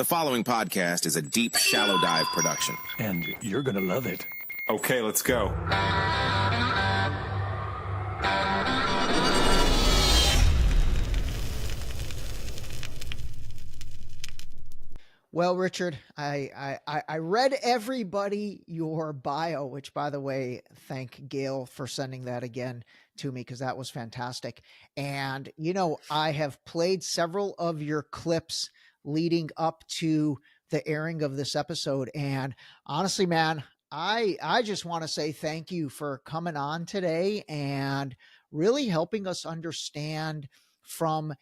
The following podcast is a deep, shallow dive production. And you're going to love it. Okay, let's go. Well, Richard, I read everybody your bio, which, by the way, thank Gail for sending that again to me because that was fantastic. And, you know, I have played several of your clips leading up to the airing of this episode. And honestly, man, I just want to say thank you for coming on today and really helping us understand from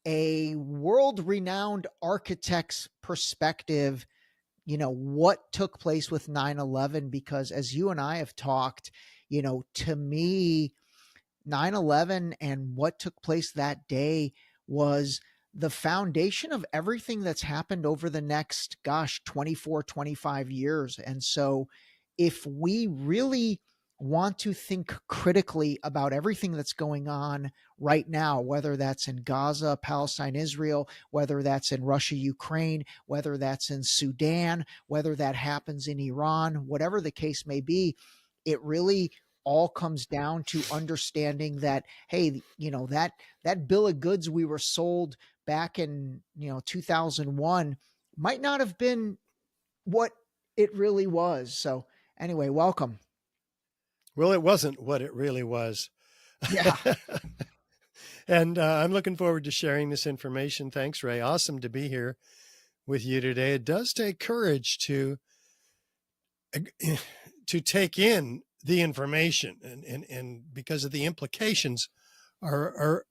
a world-renowned architect's perspective, you know, what took place with 9/11, because as you and I have talked, you know, to me, 9/11 and what took place that day was the foundation of everything that's happened over the next, 24, 25 years. And so if we really want to think critically about everything that's going on right now, whether that's in Gaza, Palestine, Israel, whether that's in Russia, Ukraine, whether that's in Sudan, whether that happens in Iran, whatever the case may be, it really all comes down to understanding that, hey, you know, that bill of goods we were sold back in, 2001 might not have been what it really was. So anyway, welcome. Well, it wasn't what it really was. Yeah. And I'm looking forward to sharing this information. Thanks, Ray. Awesome to be here with you today. It does take courage to take in the information, and because of the implications are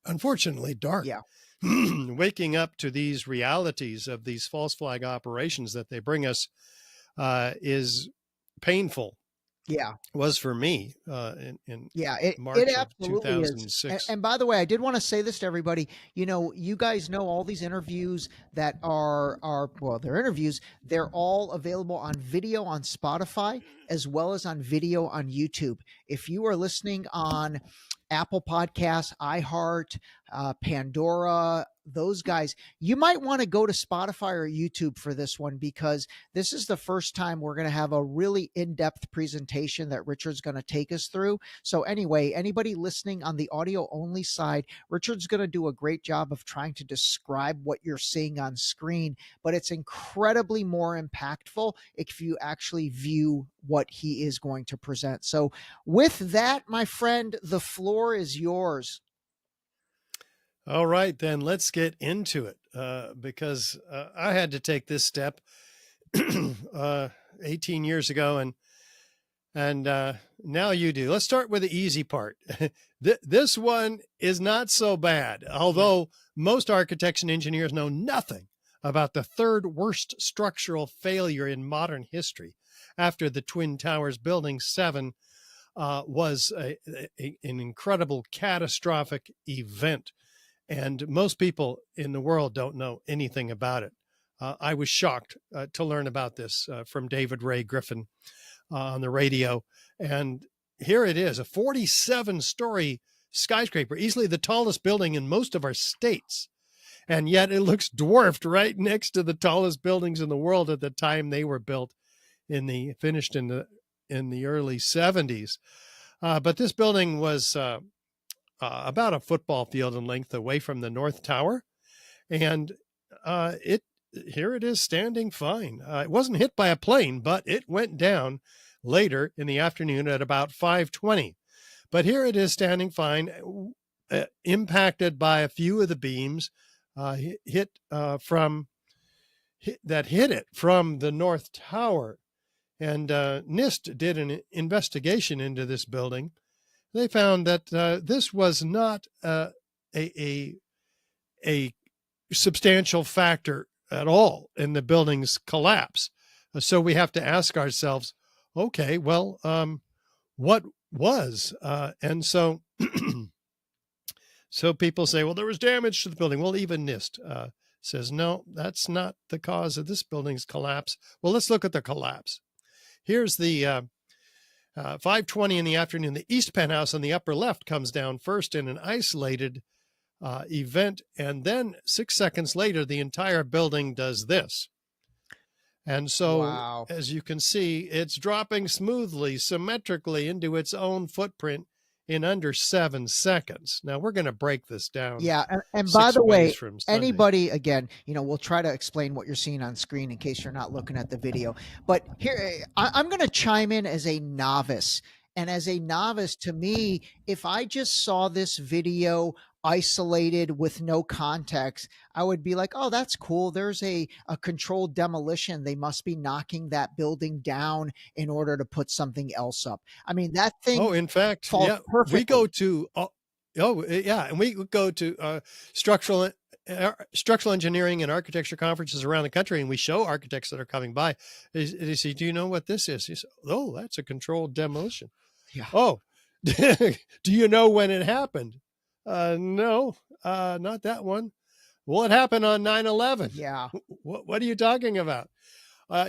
unfortunately dark. Yeah. Waking up to these realities of these false flag operations that they bring us is painful. Yeah. Was for me in March it of absolutely 2006. is. And by the way, I did want to say this to everybody. You know, you guys know all these interviews that are they're interviews. They're all available on video on Spotify as well as on video on YouTube. If you are listening on Apple Podcasts, iHeart, Pandora, those guys, you might want to go to Spotify or YouTube for this one, because this is the first time we're going to have a really in-depth presentation that Richard's going to take us through. So anyway, anybody listening on the audio only side, Richard's going to do a great job of trying to describe what you're seeing on screen, but it's incredibly more impactful if you actually view what he is going to present. So with that, my friend, the floor is yours. All right, then let's get into it, because I had to take this step 18 years ago, and now you do. Let's start with the easy part. This one is not so bad, although most architects and engineers know nothing about the third worst structural failure in modern history after the Twin Towers. Building 7 was an incredible catastrophic event. And most people in the world don't know anything about it. I was shocked to learn about this from David Ray Griffin on the radio. And here it is, a 47-story skyscraper, easily the tallest building in most of our states. And yet it looks dwarfed right next to the tallest buildings in the world at the time they were built, finished in the early 70s. But this building was about a football field in length away from the North Tower. And here it is standing fine. It wasn't hit by a plane, but it went down later in the afternoon at about 5:20. But here it is standing fine, impacted by a few of the beams hit it from the North Tower. And NIST did an investigation into this building. They found that this was not a substantial factor at all in the building's collapse. So we have to ask ourselves, okay, well, what was? And so people say, well, there was damage to the building. Well, even NIST says, no, that's not the cause of this building's collapse. Well, let's look at the collapse. Here's the 5:20 in the afternoon. The east penthouse on the upper left comes down first in an isolated event. And then 6 seconds later, the entire building does this. And so, Wow. as you can see, it's dropping smoothly, symmetrically into its own footprint in under 7 seconds. Now, we're going to break this down. Yeah. And by 6 the way, ways from Sunday. anybody, again, we'll try to explain what you're seeing on screen in case you're not looking at the video. But here, I'm going to chime in as a novice. And as a novice, to me, if I just saw this video isolated with no context, I would be like, oh, that's cool. There's a controlled demolition. They must be knocking that building down in order to put something else up. I mean, that thing. Oh, in fact, falls yeah, perfectly. we go to, and we go to structural engineering and architecture conferences around the country, and we show architects that are coming by. They say, do you know what this is? He says, oh, that's a controlled demolition. Yeah. Oh, do you know when it happened? No, not that one. Well, it happened on 9/11. Yeah. What are you talking about?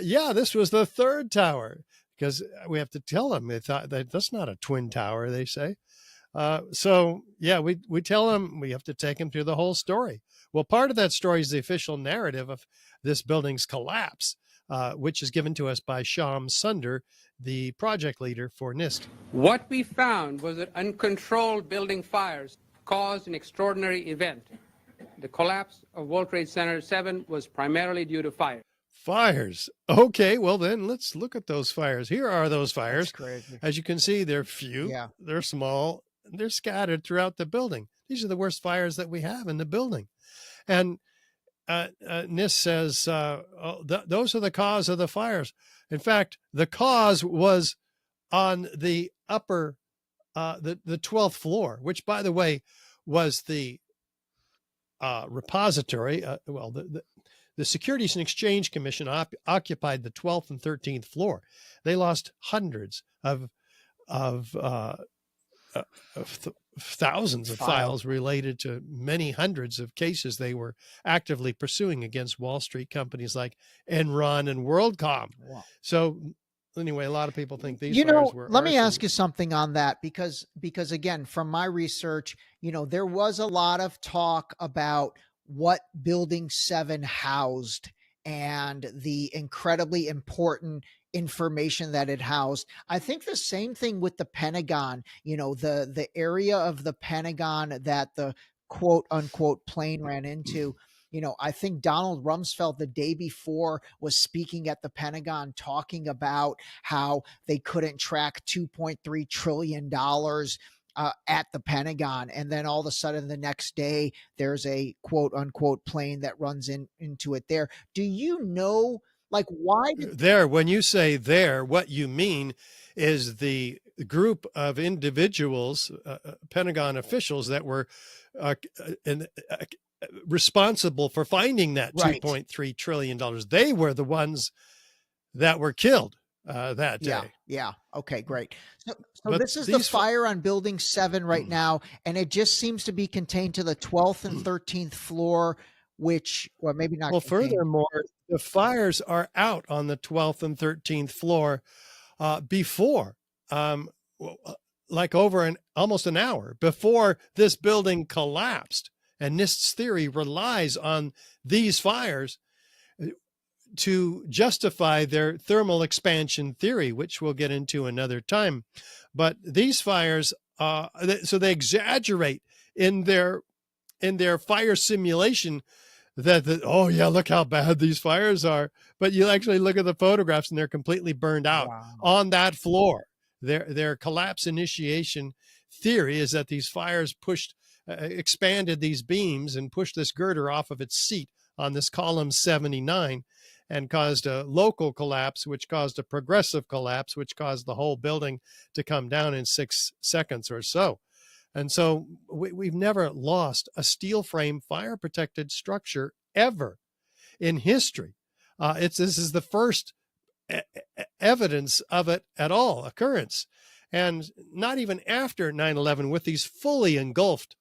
Yeah, this was the third tower, because we have to tell them. They thought that's not a twin tower, they say. So yeah, we tell them, we have to take them through the whole story. Well, part of that story is the official narrative of this building's collapse, which is given to us by Shyam Sunder, the project leader for NIST. What we found was that uncontrolled building fires caused an extraordinary event. The collapse of World Trade Center 7 was primarily due to fire. Fires. Okay, well then let's look at those fires. Here are those fires. That's crazy. As you can see, they're few, Yeah. they're small, they're scattered throughout the building. These are the worst fires that we have in the building. And NIST says those are the cause of the fires. In fact, the cause was on the upper, the 12th floor, which, by the way, was the repository. The Securities and Exchange Commission occupied the 12th and 13th floor. They lost hundreds of thousands of files related to many hundreds of cases they were actively pursuing against Wall Street companies like Enron and WorldCom. Wow. So anyway, a lot of people think these You know, fires were let me arson. ask you something on that, because again, from my research, there was a lot of talk about what Building 7 housed and the incredibly important information that it housed. I think the same thing with the Pentagon, the area of the Pentagon that the quote unquote plane ran into. I think Donald Rumsfeld the day before was speaking at the Pentagon talking about how they couldn't track $2.3 trillion at the Pentagon. And then all of a sudden the next day, there's a quote unquote plane that runs into it there. Do you know, like, why did when you say there, what you mean is the group of individuals, Pentagon officials that were responsible for finding that Right. $2.3 trillion. They were the ones that were killed that day. Yeah. Okay, great. So But this is the these fire on Building 7 right now, and it just seems to be contained to the 12th and 13th floor, which, well, maybe not. Well, contained. furthermore, the fires are out on the 12th and 13th floor before, like over almost an hour before this building collapsed. And NIST's theory relies on these fires to justify their thermal expansion theory, which we'll get into another time. But these fires, so they exaggerate in their fire simulation that oh yeah, look how bad these fires are. But you actually look at the photographs and they're completely burned out on that floor. Their collapse initiation theory is that these fires expanded these beams and pushed this girder off of its seat on this column 79 and caused a local collapse, which caused a progressive collapse, which caused the whole building to come down in 6 seconds or so. And so we've never lost a steel frame fire protected structure ever in history. This is the first evidence of it at all, occurrence. And not even after 9/11, with these fully engulfed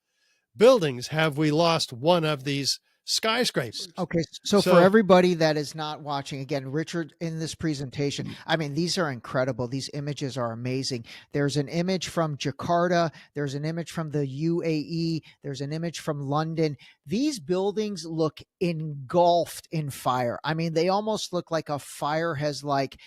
buildings, have we lost one of these skyscrapers. Okay, so So- for everybody that is not watching, again, Richard, in this presentation, I mean, these are incredible. These images are amazing. There's an image from Jakarta. There's an image from the UAE. There's an image from London. These buildings look engulfed in fire. I mean, they almost look like a fire has like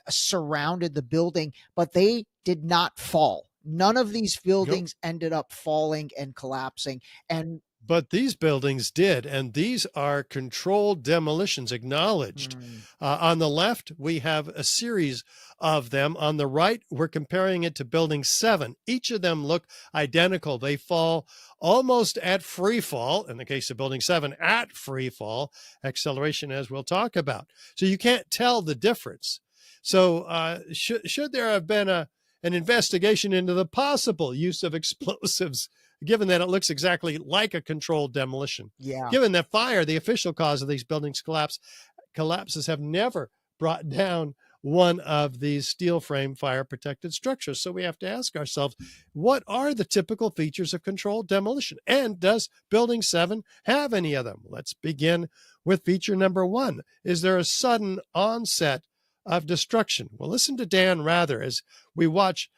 surrounded the building, but they did not fall. None of these buildings ended up falling and collapsing. And But these buildings did, and these are controlled demolitions, acknowledged. On the left, we have a series of them. On the right, we're comparing it to Building 7. Each of them look identical. They fall almost at free fall. In the case of Building 7, at free fall, acceleration, as we'll talk about. So you can't tell the difference. So should there have been an investigation into the possible use of explosives, given that it looks exactly like a controlled demolition? yeah, Given that fire, the official cause of these buildings collapses, have never brought down one of these steel frame fire protected structures. So we have to ask ourselves, what are the typical features of controlled demolition? And does Building 7 have any of them? Let's begin with feature number 1. Is there a sudden onset of destruction? Well, listen to Dan Rather as we watch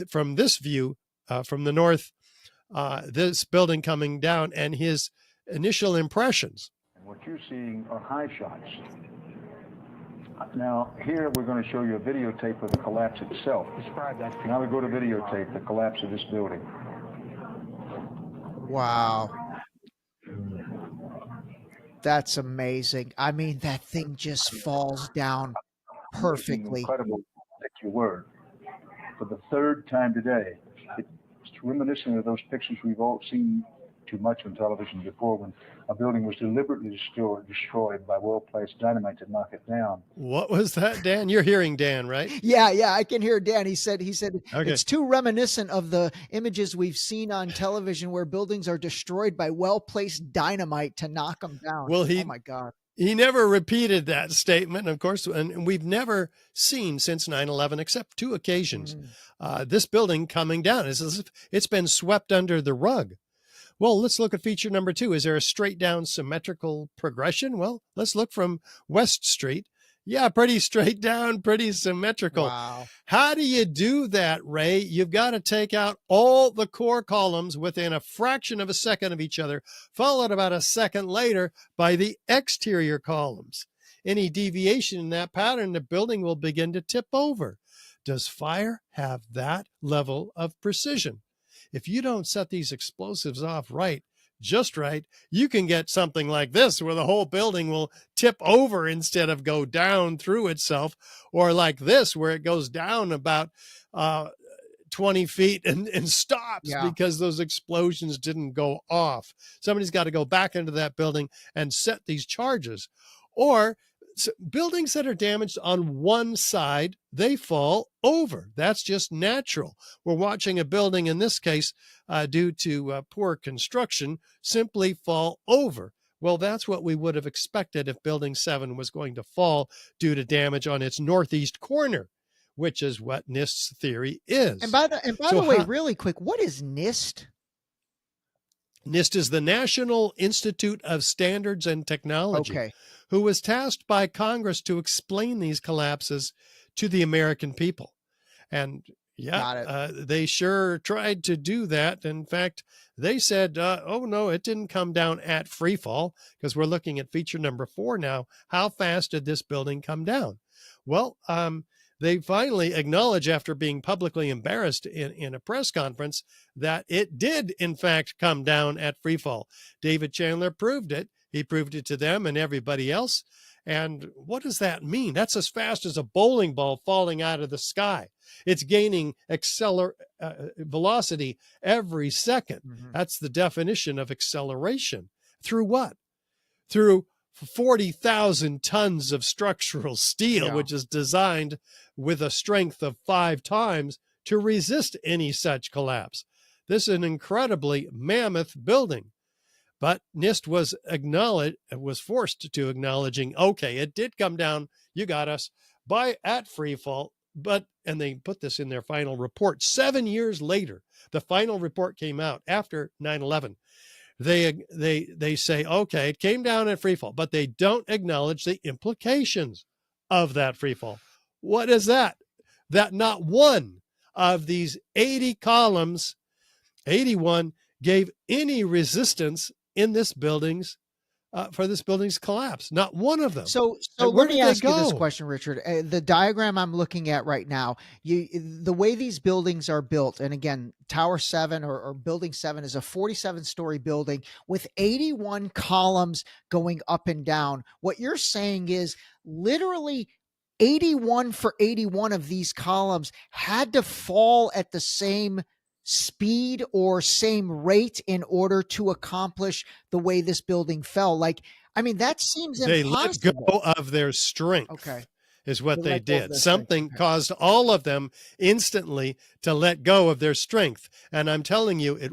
from this view from the north, this building coming down and his initial impressions. What you're seeing are high shots. Now, here we're going to show you a videotape of the collapse itself. Describe that. Now we go to videotape the collapse of this building. wow. That's amazing. I mean, that thing just falls down perfectly. Incredible, take your word. For the third time today, it's reminiscent of those pictures we've all seen too much on television before, when a building was deliberately destroyed by well-placed dynamite to knock it down. What was that, Dan? You're hearing Dan, right? Yeah, I can hear Dan. He said Okay. it's too reminiscent of the images we've seen on television where buildings are destroyed by well-placed dynamite to knock them down. Well, oh my God. He never repeated that statement, of course, and we've never seen since 9/11, except 2 occasions, this building coming down. It's as if it's been swept under the rug. Well, let's look at feature number 2. Is there a straight down symmetrical progression? Well, let's look from West Street. Yeah, pretty straight down, pretty symmetrical. Wow. How do you do that, Ray? You've got to take out all the core columns within a fraction of a second of each other, followed about a second later by the exterior columns. Any deviation in that pattern, the building will begin to tip over. Does fire have that level of precision? If you don't set these explosives off just right, you can get something like this where the whole building will tip over instead of go down through itself, or like this where it goes down about 20 feet and stops because those explosions didn't go off. Somebody's got to go back into that building and set these charges. Or buildings that are damaged on one side, they fall over. That's just natural. We're watching a building, in this case, due to poor construction, simply fall over. Well, that's what we would have expected if Building 7 was going to fall due to damage on its northeast corner, which is what NIST's theory is. And by the way, really quick, what is NIST? NIST is the National Institute of Standards and Technology, who was tasked by Congress to explain these collapses to the American people. And they sure tried to do that. In fact, they said, oh, no, it didn't come down at free fall, because we're looking at feature number 4 now. How fast did this building come down? Well, they finally acknowledge, after being publicly embarrassed in a press conference, that it did, in fact, come down at free fall. David Chandler proved it. He proved it to them and everybody else. And what does that mean? That's as fast as a bowling ball falling out of the sky. It's gaining velocity every second. That's the definition of acceleration. Through what? Through 40,000 tons of structural steel, which is designed with a strength of 5 times to resist any such collapse. This is an incredibly mammoth building. But NIST was forced to acknowledging, okay, it did come down, you got us, at free fall. And they put this in their final report 7 years later. The final report came out after 9/11. they say, okay, it came down in free fall, but they don't acknowledge the implications of that free fall. What is that? That not one of these 80 columns, 81, gave any resistance in this building's for this building's collapse. Not one of them. So And where let me did they ask you this go? question, Richard. The diagram I'm looking at right now, the way these buildings are built, and again, Tower 7 or Building 7 is a 47-story building with 81 columns going up and down. What you're saying is literally 81 for 81 of these columns had to fall at the same speed or same rate in order to accomplish the way this building fell. Like, I mean, that seems They impossible. let go of their strength. Okay. Is what They they let go of did. their Something strength. Okay. caused all of them instantly to let go of their strength. And I'm telling you, it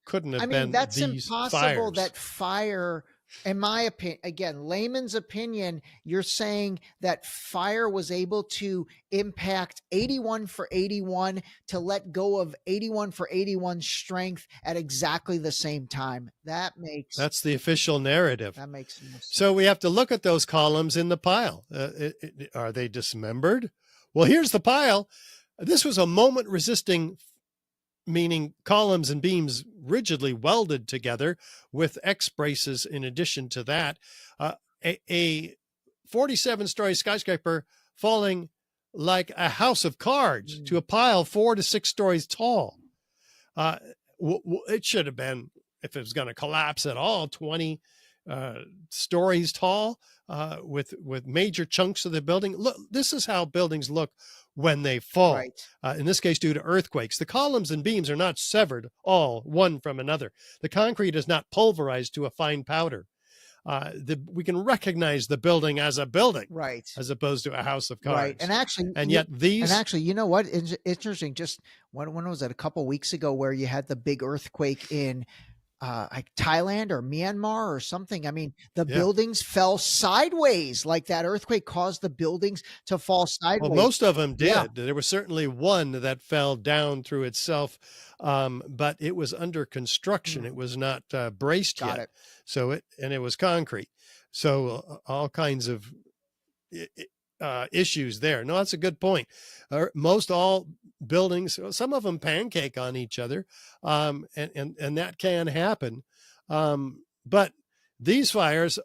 couldn't have I mean, been that's these impossible. fires. That fire, in my opinion, again, layman's opinion, you're saying that fire was able to impact 81 for 81 to let go of 81 for 81 strength at exactly the same time. That's the official narrative. That makes no sense. So we have to look at those columns in the pile. Are they dismembered? Well, here's the pile. This was a moment resisting, meaning columns and beams rigidly welded together with X braces in addition to that. A 47-story skyscraper falling like a house of cards to a pile 4 to 6 stories tall. It should have been, if it was going to collapse at all, 20 stories tall with major chunks of the building. Look, this is how buildings look when they fall. Right. In this case, due to earthquakes. The columns and beams are not severed all one from another. The concrete is not pulverized to a fine powder. We can recognize the building as a building, Right. as opposed to a house of cards. Right. And actually, you know what? It's interesting. Just when was it? A couple of weeks ago, where you had the big earthquake in like Thailand or Myanmar or something. I mean, the buildings fell sideways. Like that earthquake caused the buildings to fall sideways. Well, most of them did. Yeah. There was certainly one that fell down through itself, but it was under construction. It was not braced Got yet. it. So it was concrete. So all kinds of issues there. No, that's a good point. Most all buildings, some of them pancake on each other, and that can happen. But these fires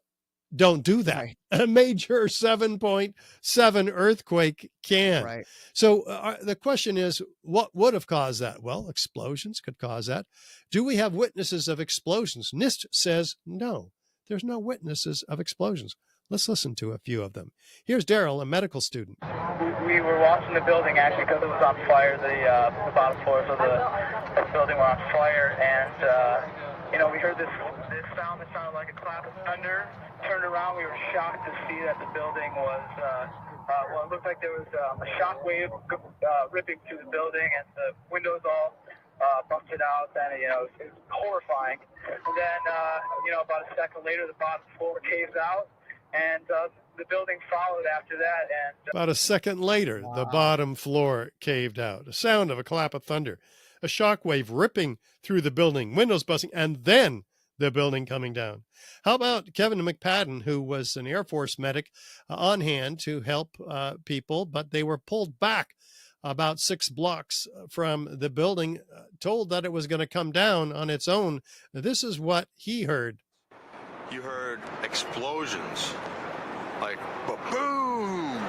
don't do that. Right. A major 7.7 earthquake can. Right. So the question is, what would have caused that? Well, explosions could cause that. Do we have witnesses of explosions? NIST says no. There's no witnesses of explosions. Let's listen to a few of them. Here's Daryl, a medical student. We were watching the building actually because it was on fire. The bottom floors of the building were on fire, and we heard this sound that sounded like a clap of thunder. Turned around, we were shocked to see that the building was it looked like there was a shock wave ripping through the building, and the windows all busted out, and it was horrifying. And then about a second later, the bottom floor caved out. And the building followed after that. And about a second later, the bottom floor caved out. A sound of a clap of thunder, a shock wave ripping through the building, windows busting, and then the building coming down. How about Kevin McPadden, who was an Air Force medic on hand to help people, but they were pulled back about 6 blocks from the building, told that it was going to come down on its own. This is what he heard. You heard explosions, like boom.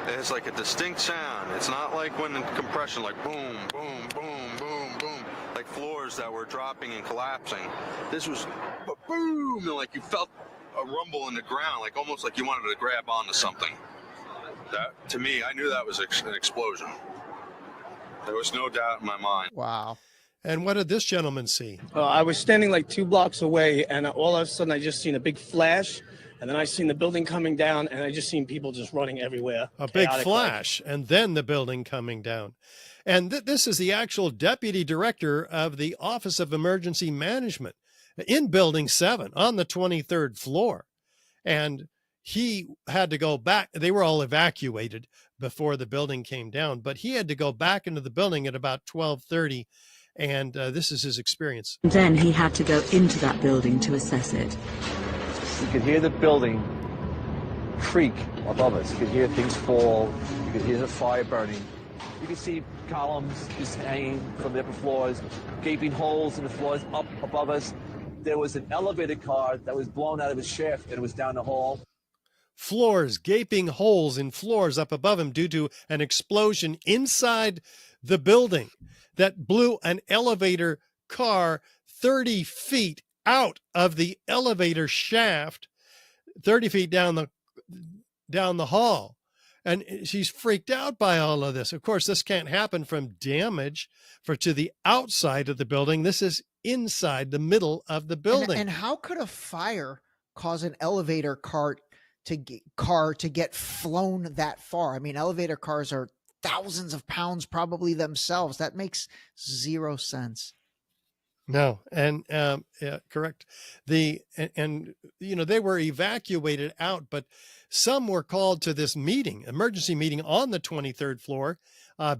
It's like a distinct sound. It's not like when in compression, like boom, boom, boom, boom, boom, like floors that were dropping and collapsing. This was boom, and like you felt a rumble in the ground, like almost like you wanted to grab onto something. That, to me, I knew that was an explosion. There was no doubt in my mind. Wow. And what did this gentleman see? I was standing like 2 blocks away, and all of a sudden I just seen a big flash, and then I seen the building coming down, and I just seen people just running everywhere. A big chaotic, flash, and then the building coming down. And this is the actual deputy director of the Office of Emergency Management in Building 7 on the 23rd floor. And he had to go back. They were all evacuated before the building came down, but he had to go back into the building at about 12:30 And this is his experience. Then he had to go into that building to assess it. You could hear the building creak above us. You could hear things fall. You could hear the fire burning. You could see columns just hanging from the upper floors, gaping holes in the floors up above us. There was an elevator car that was blown out of its shaft, and it was down the hall. Floors, gaping holes in floors up above him due to an explosion inside the building that blew an elevator car 30 feet out of the elevator shaft, 30 feet down the hall. And she's freaked out by all of this. Of course, this can't happen from damage to the outside of the building. This is inside the middle of the building. And how could a fire cause an elevator car to get flown that far? I mean, elevator cars are thousands of pounds probably themselves. That makes zero sense. No, and yeah, correct. And they were evacuated out, but some were called to this emergency meeting on the 23rd floor.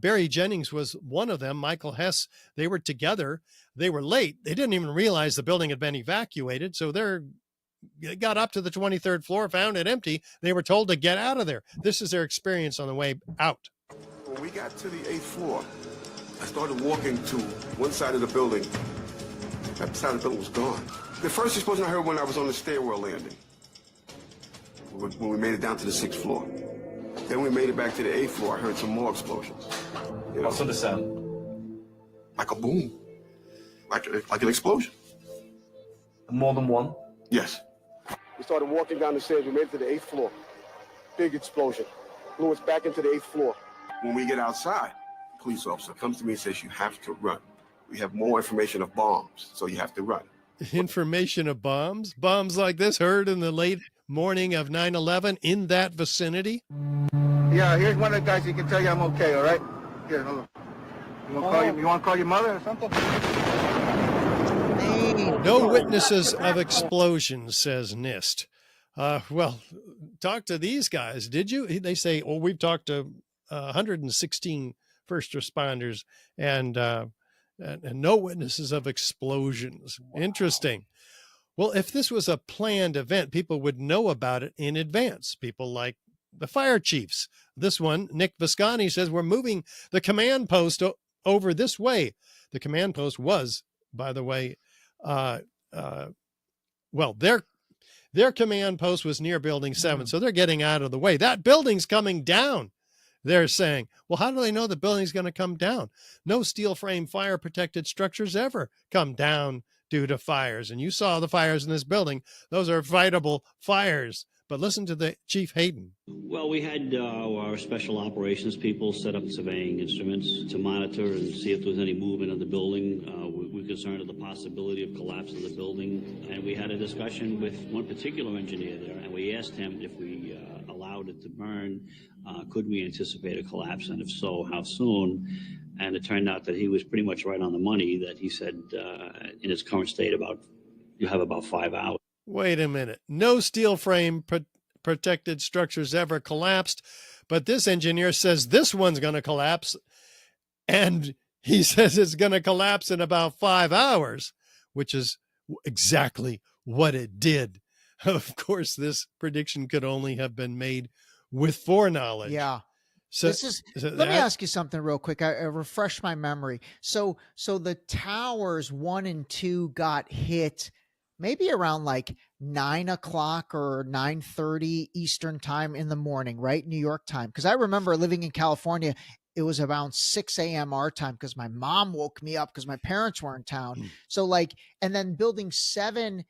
Barry Jennings was one of them. Michael Hess, they were together. They were late. They didn't even realize the building had been evacuated. So they got up to the 23rd floor, found it empty. They were told to get out of there. This is their experience on the way out. When we got to the 8th floor, I started walking to one side of the building. That side of the building was gone. The first explosion I heard when I was on the stairwell landing, when we made it down to the 6th floor. Then we made it back to the 8th floor. I heard some more explosions. What sort of sound? Like a boom. Like an explosion. More than one? Yes. We started walking down the stairs. We made it to the 8th floor. Big explosion. Blew us back into the 8th floor. When we get outside, a police officer comes to me and says, you have to run. We have more information of bombs, so you have to run. Information of bombs? Bombs like this heard in the late morning of 9/11 in that vicinity? Yeah, here's one of the guys. He can tell you I'm okay, all right? Here, hold on. You want to call your mother or something? No witnesses of explosions, says NIST. Well, talk to these guys, did you? They say, well, we've talked to 116 first responders and no witnesses of explosions. Wow. Interesting. Well, if this was a planned event, people would know about it in advance. People like the fire chiefs. This one, Nick Visconti, says, we're moving the command post over this way. The command post was, by the way, their command post was near Building 7, so they're getting out of the way. That building's coming down, they're saying. Well, how do they know the building's going to come down? No steel frame fire protected structures ever come down due to fires. And you saw the fires in this building. Those are fightable fires. But listen to the Chief Hayden. Well, we had our special operations people set up surveying instruments to monitor and see if there was any movement of the building. We're concerned of the possibility of collapse of the building. And we had a discussion with one particular engineer there, and we asked him if we allowed it to burn, could we anticipate a collapse, and if so, how soon? And it turned out that he was pretty much right on the money, that he said in its current state you have about 5 hours. Wait a minute. No steel frame protected structures ever collapsed, but this engineer says this one's going to collapse, and he says it's going to collapse in about 5 hours, which is exactly what it did. Of course, this prediction could only have been made with foreknowledge. Yeah. So, let me ask you something real quick. I refresh my memory. So the towers 1 and 2 got hit maybe around like 9 o'clock or 9:30 Eastern time in the morning, right? New York time. Because I remember living in California, it was around 6 a.m. our time because my mom woke me up because my parents were in town. So and then Building 7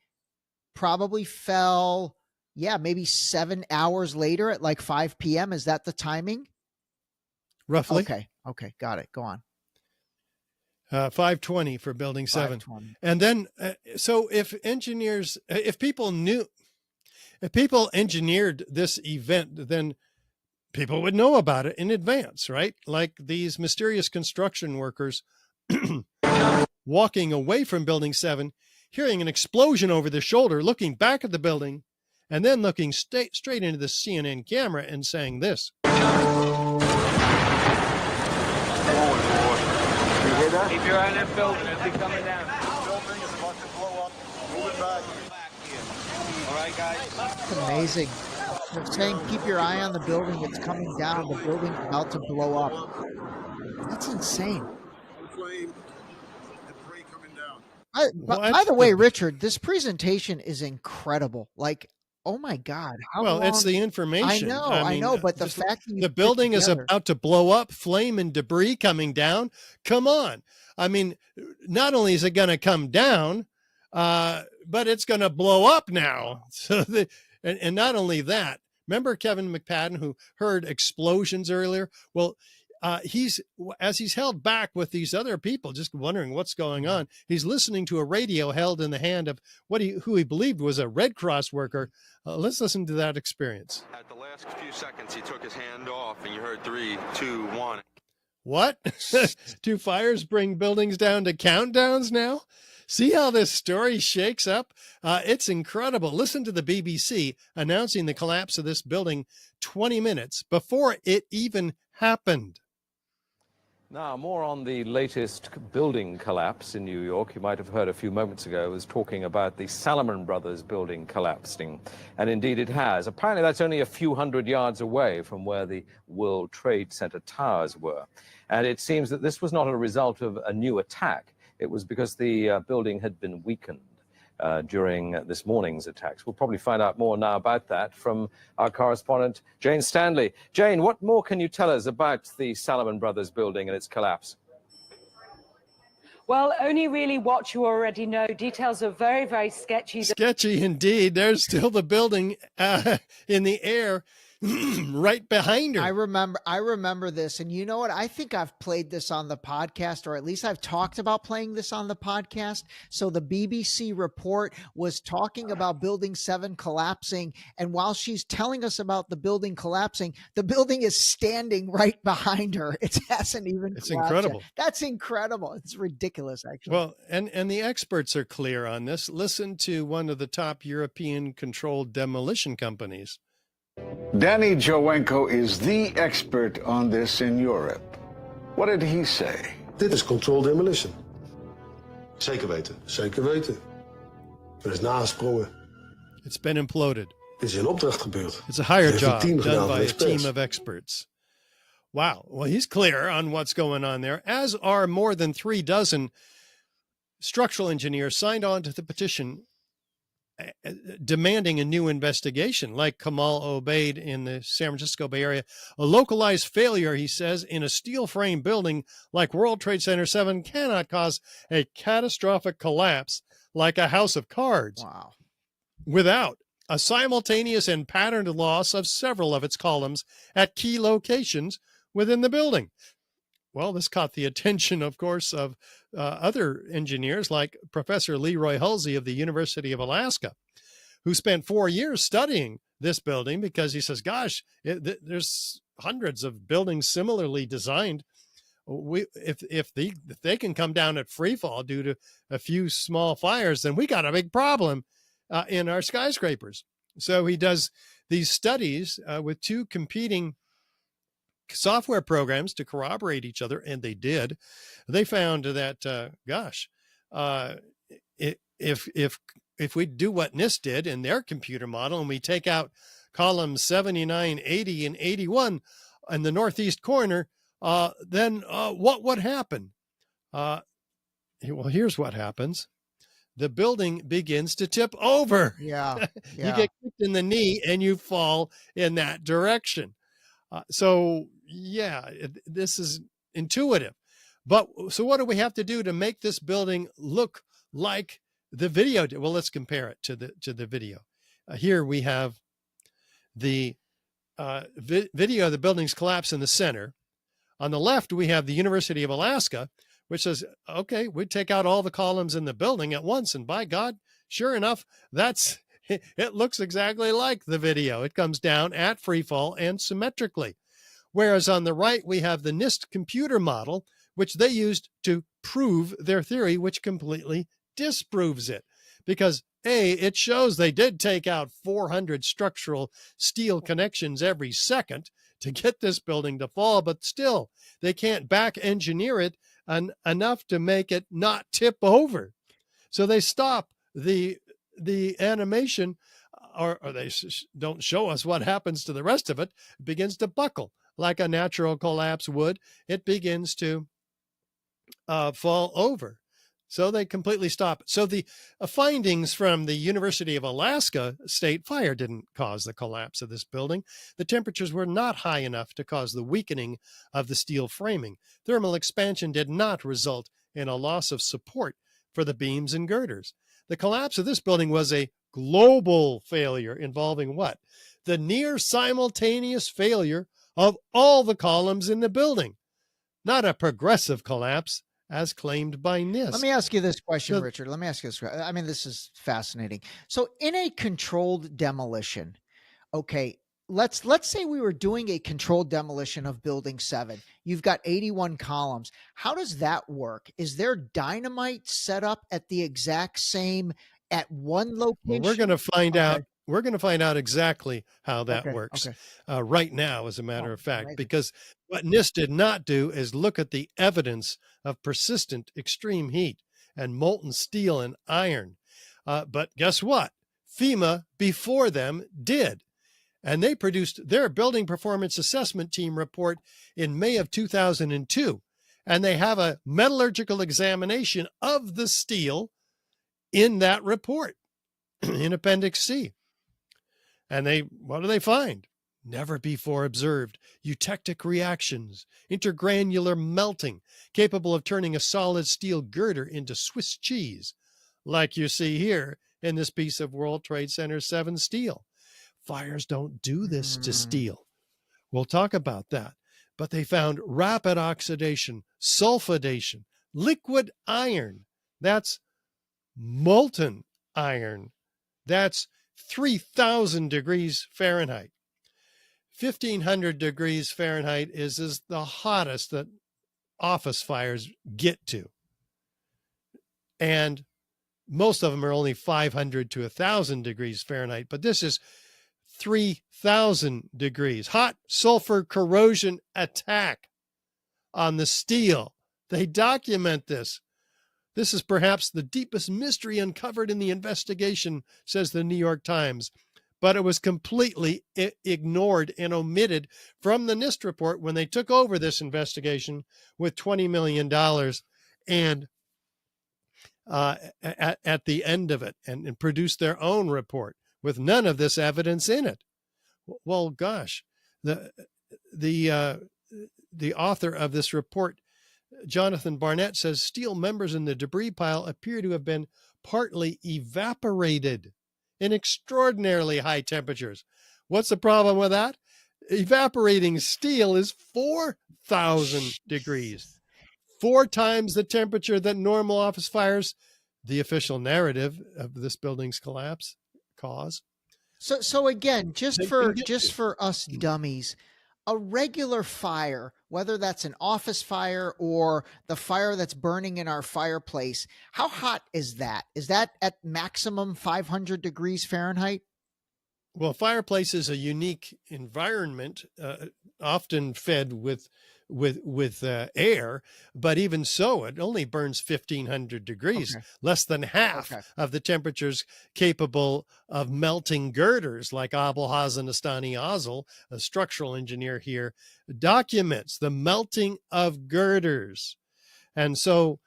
probably fell, maybe 7 hours later at like 5 p.m. Is that the timing? Roughly. Okay. Got it. Go on. 5:20 for Building 7. 5:20. And then, so if people engineered this event, then people would know about it in advance, right? Like these mysterious construction workers walking away from Building 7, hearing an explosion over their shoulder, looking back at the building, and then looking straight into the CNN camera and saying this. We hit that? Keep your eye on that building. It'll be coming down. The building is about to blow up. Move it back. All right, guys. It's amazing. They're saying keep your eye on the building. It's coming down. The building's about to blow up. That's insane. Flame, debris coming down. By the way, Richard, this presentation is incredible. Like, oh my God. Well, it's the information. I know, but the fact that the building is about to blow up, flame and debris coming down. Come on. I mean, not only is it going to come down, but it's going to blow up now. So and not only that, remember Kevin McPadden, who heard explosions earlier? Well, as he's held back with these other people, just wondering what's going on, he's listening to a radio held in the hand of who he believed was a Red Cross worker. Let's listen to that experience. At the last few seconds, he took his hand off, and you heard 3, 2, 1. What? Do fires bring buildings down to countdowns now? See how this story shakes up? It's incredible. Listen to the BBC announcing the collapse of this building 20 minutes before it even happened. Now, more on the latest building collapse in New York. You might have heard a few moments ago, I was talking about the Salomon Brothers building collapsing. And indeed it has. Apparently that's only a few hundred yards away from where the World Trade Center towers were. And it seems that this was not a result of a new attack. It was because the building had been weakened during this morning's attacks. We'll probably find out more now about that from our correspondent, Jane Stanley. Jane, what more can you tell us about the Salomon Brothers building and its collapse? Well, only really what you already know. Details are very, very sketchy. Sketchy indeed. There's still the building in the air right behind her. I remember this. And you know what? I think I've played this on the podcast, or at least I've talked about playing this on the podcast. So the BBC report was talking about Building 7 collapsing. And while she's telling us about the building collapsing, the building is standing right behind her. It hasn't even It's collapsed incredible. yet. That's incredible. It's ridiculous, actually. Well, and the experts are clear on this. Listen to one of the top European controlled demolition companies. Danny Jowenko is the expert on this in Europe. What did he say? Dit is controlled demolition. Zeker weten. Zeker weten. Er is nagesprongen. It's been imploded. Dit is in opdracht gebeurd. It's a higher Er heeft een job team done gedaan by van a experts. team of experts. Wow. Well, he's clear on what's going on there, as are more than 36 structural engineers signed on to the petition demanding a new investigation, like Kamal Obeid in the San Francisco Bay Area. A localized failure, he says, in a steel frame building like World Trade Center 7 cannot cause a catastrophic collapse like a house of cards. Wow. Without a simultaneous and patterned loss of several of its columns at key locations within the building. Well, this caught the attention, of course, of other engineers like Professor Leroy Hulsey of the University of Alaska, who spent 4 years studying this building because he says, gosh, there's hundreds of buildings similarly designed. If they can come down at free fall due to a few small fires, then we got a big problem in our skyscrapers. So he does these studies with two competing software programs to corroborate each other, and they did. They found that if we do what NIST did in their computer model and we take out columns 79, 80, and 81 in the northeast corner, then what would happen? Well, here's what happens. The building begins to tip over. Yeah. You get kicked in the knee and you fall in that direction. So this is intuitive. But so what do we have to do to make this building look like the video did? Well, let's compare it to the video. Here we have the video of the building's collapse in the center. On the left, we have the University of Alaska, which says, okay, we take out all the columns in the building at once. And by God, sure enough, it looks exactly like the video. It comes down at free fall and symmetrically. Whereas on the right, we have the NIST computer model, which they used to prove their theory, which completely disproves it. Because A, it shows they did take out 400 structural steel connections every second to get this building to fall, but still they can't back engineer it enough to make it not tip over. So they stop the animation, or they don't show us what happens to the rest of it. It begins to buckle like a natural collapse would. It begins to fall over. So they completely stop it. So the findings from the University of Alaska state fire didn't cause the collapse of this building. The temperatures were not high enough to cause the weakening of the steel framing. Thermal expansion did not result in a loss of support for the beams and girders. The collapse of this building was a global failure involving what? The near simultaneous failure of all the columns in the building, not a progressive collapse as claimed by NIST. Let me ask you this question, Richard. Let me ask you this. I mean, this is fascinating. So in a controlled demolition, okay, let's say we were doing a controlled demolition of building 7. You've got 81 columns. How does that work? Is there dynamite set up at the exact same at one location? Well, we're going to find out. We're going to find out exactly how that works right now, as a matter of fact, amazing. Because what NIST did not do is look at the evidence of persistent extreme heat and molten steel and iron. But guess what? FEMA before them did. And they produced their building performance assessment team report in May of 2002. And they have a metallurgical examination of the steel in that report in Appendix C. And what do they find? Never before observed eutectic reactions, intergranular melting, capable of turning a solid steel girder into Swiss cheese, like you see here in this piece of World Trade Center 7 steel. Fires don't do this to steel. We'll talk about that. But they found rapid oxidation, sulfidation, liquid iron. That's molten iron. That's 3,000 degrees Fahrenheit. 1,500 degrees Fahrenheit is the hottest that office fires get to. And most of them are only 500 to 1,000 degrees Fahrenheit, but this is 3,000 degrees. Hot sulfur corrosion attack on the steel. They document this. This is perhaps the deepest mystery uncovered in the investigation, says the New York Times, but it was completely ignored and omitted from the NIST report when they took over this investigation with $20 million and at the end of it and produced their own report with none of this evidence in it. Well, gosh, the author of this report, Jonathan Barnett, says steel members in the debris pile appear to have been partly evaporated in extraordinarily high temperatures. What's the problem with that? Evaporating steel is 4,000 degrees, 4 times the temperature that normal office fires, the official narrative of this building's collapse, cause. So again, just for us dummies, a regular fire, whether that's an office fire or the fire that's burning in our fireplace, how hot is that? Is that at maximum 500 degrees Fahrenheit? Well, fireplace is a unique environment, often fed with air, but even so, it only burns 1,500 degrees, less than half of the temperatures capable of melting girders, like Abulhazan Astani Azal, a structural engineer here, documents the melting of girders. And so,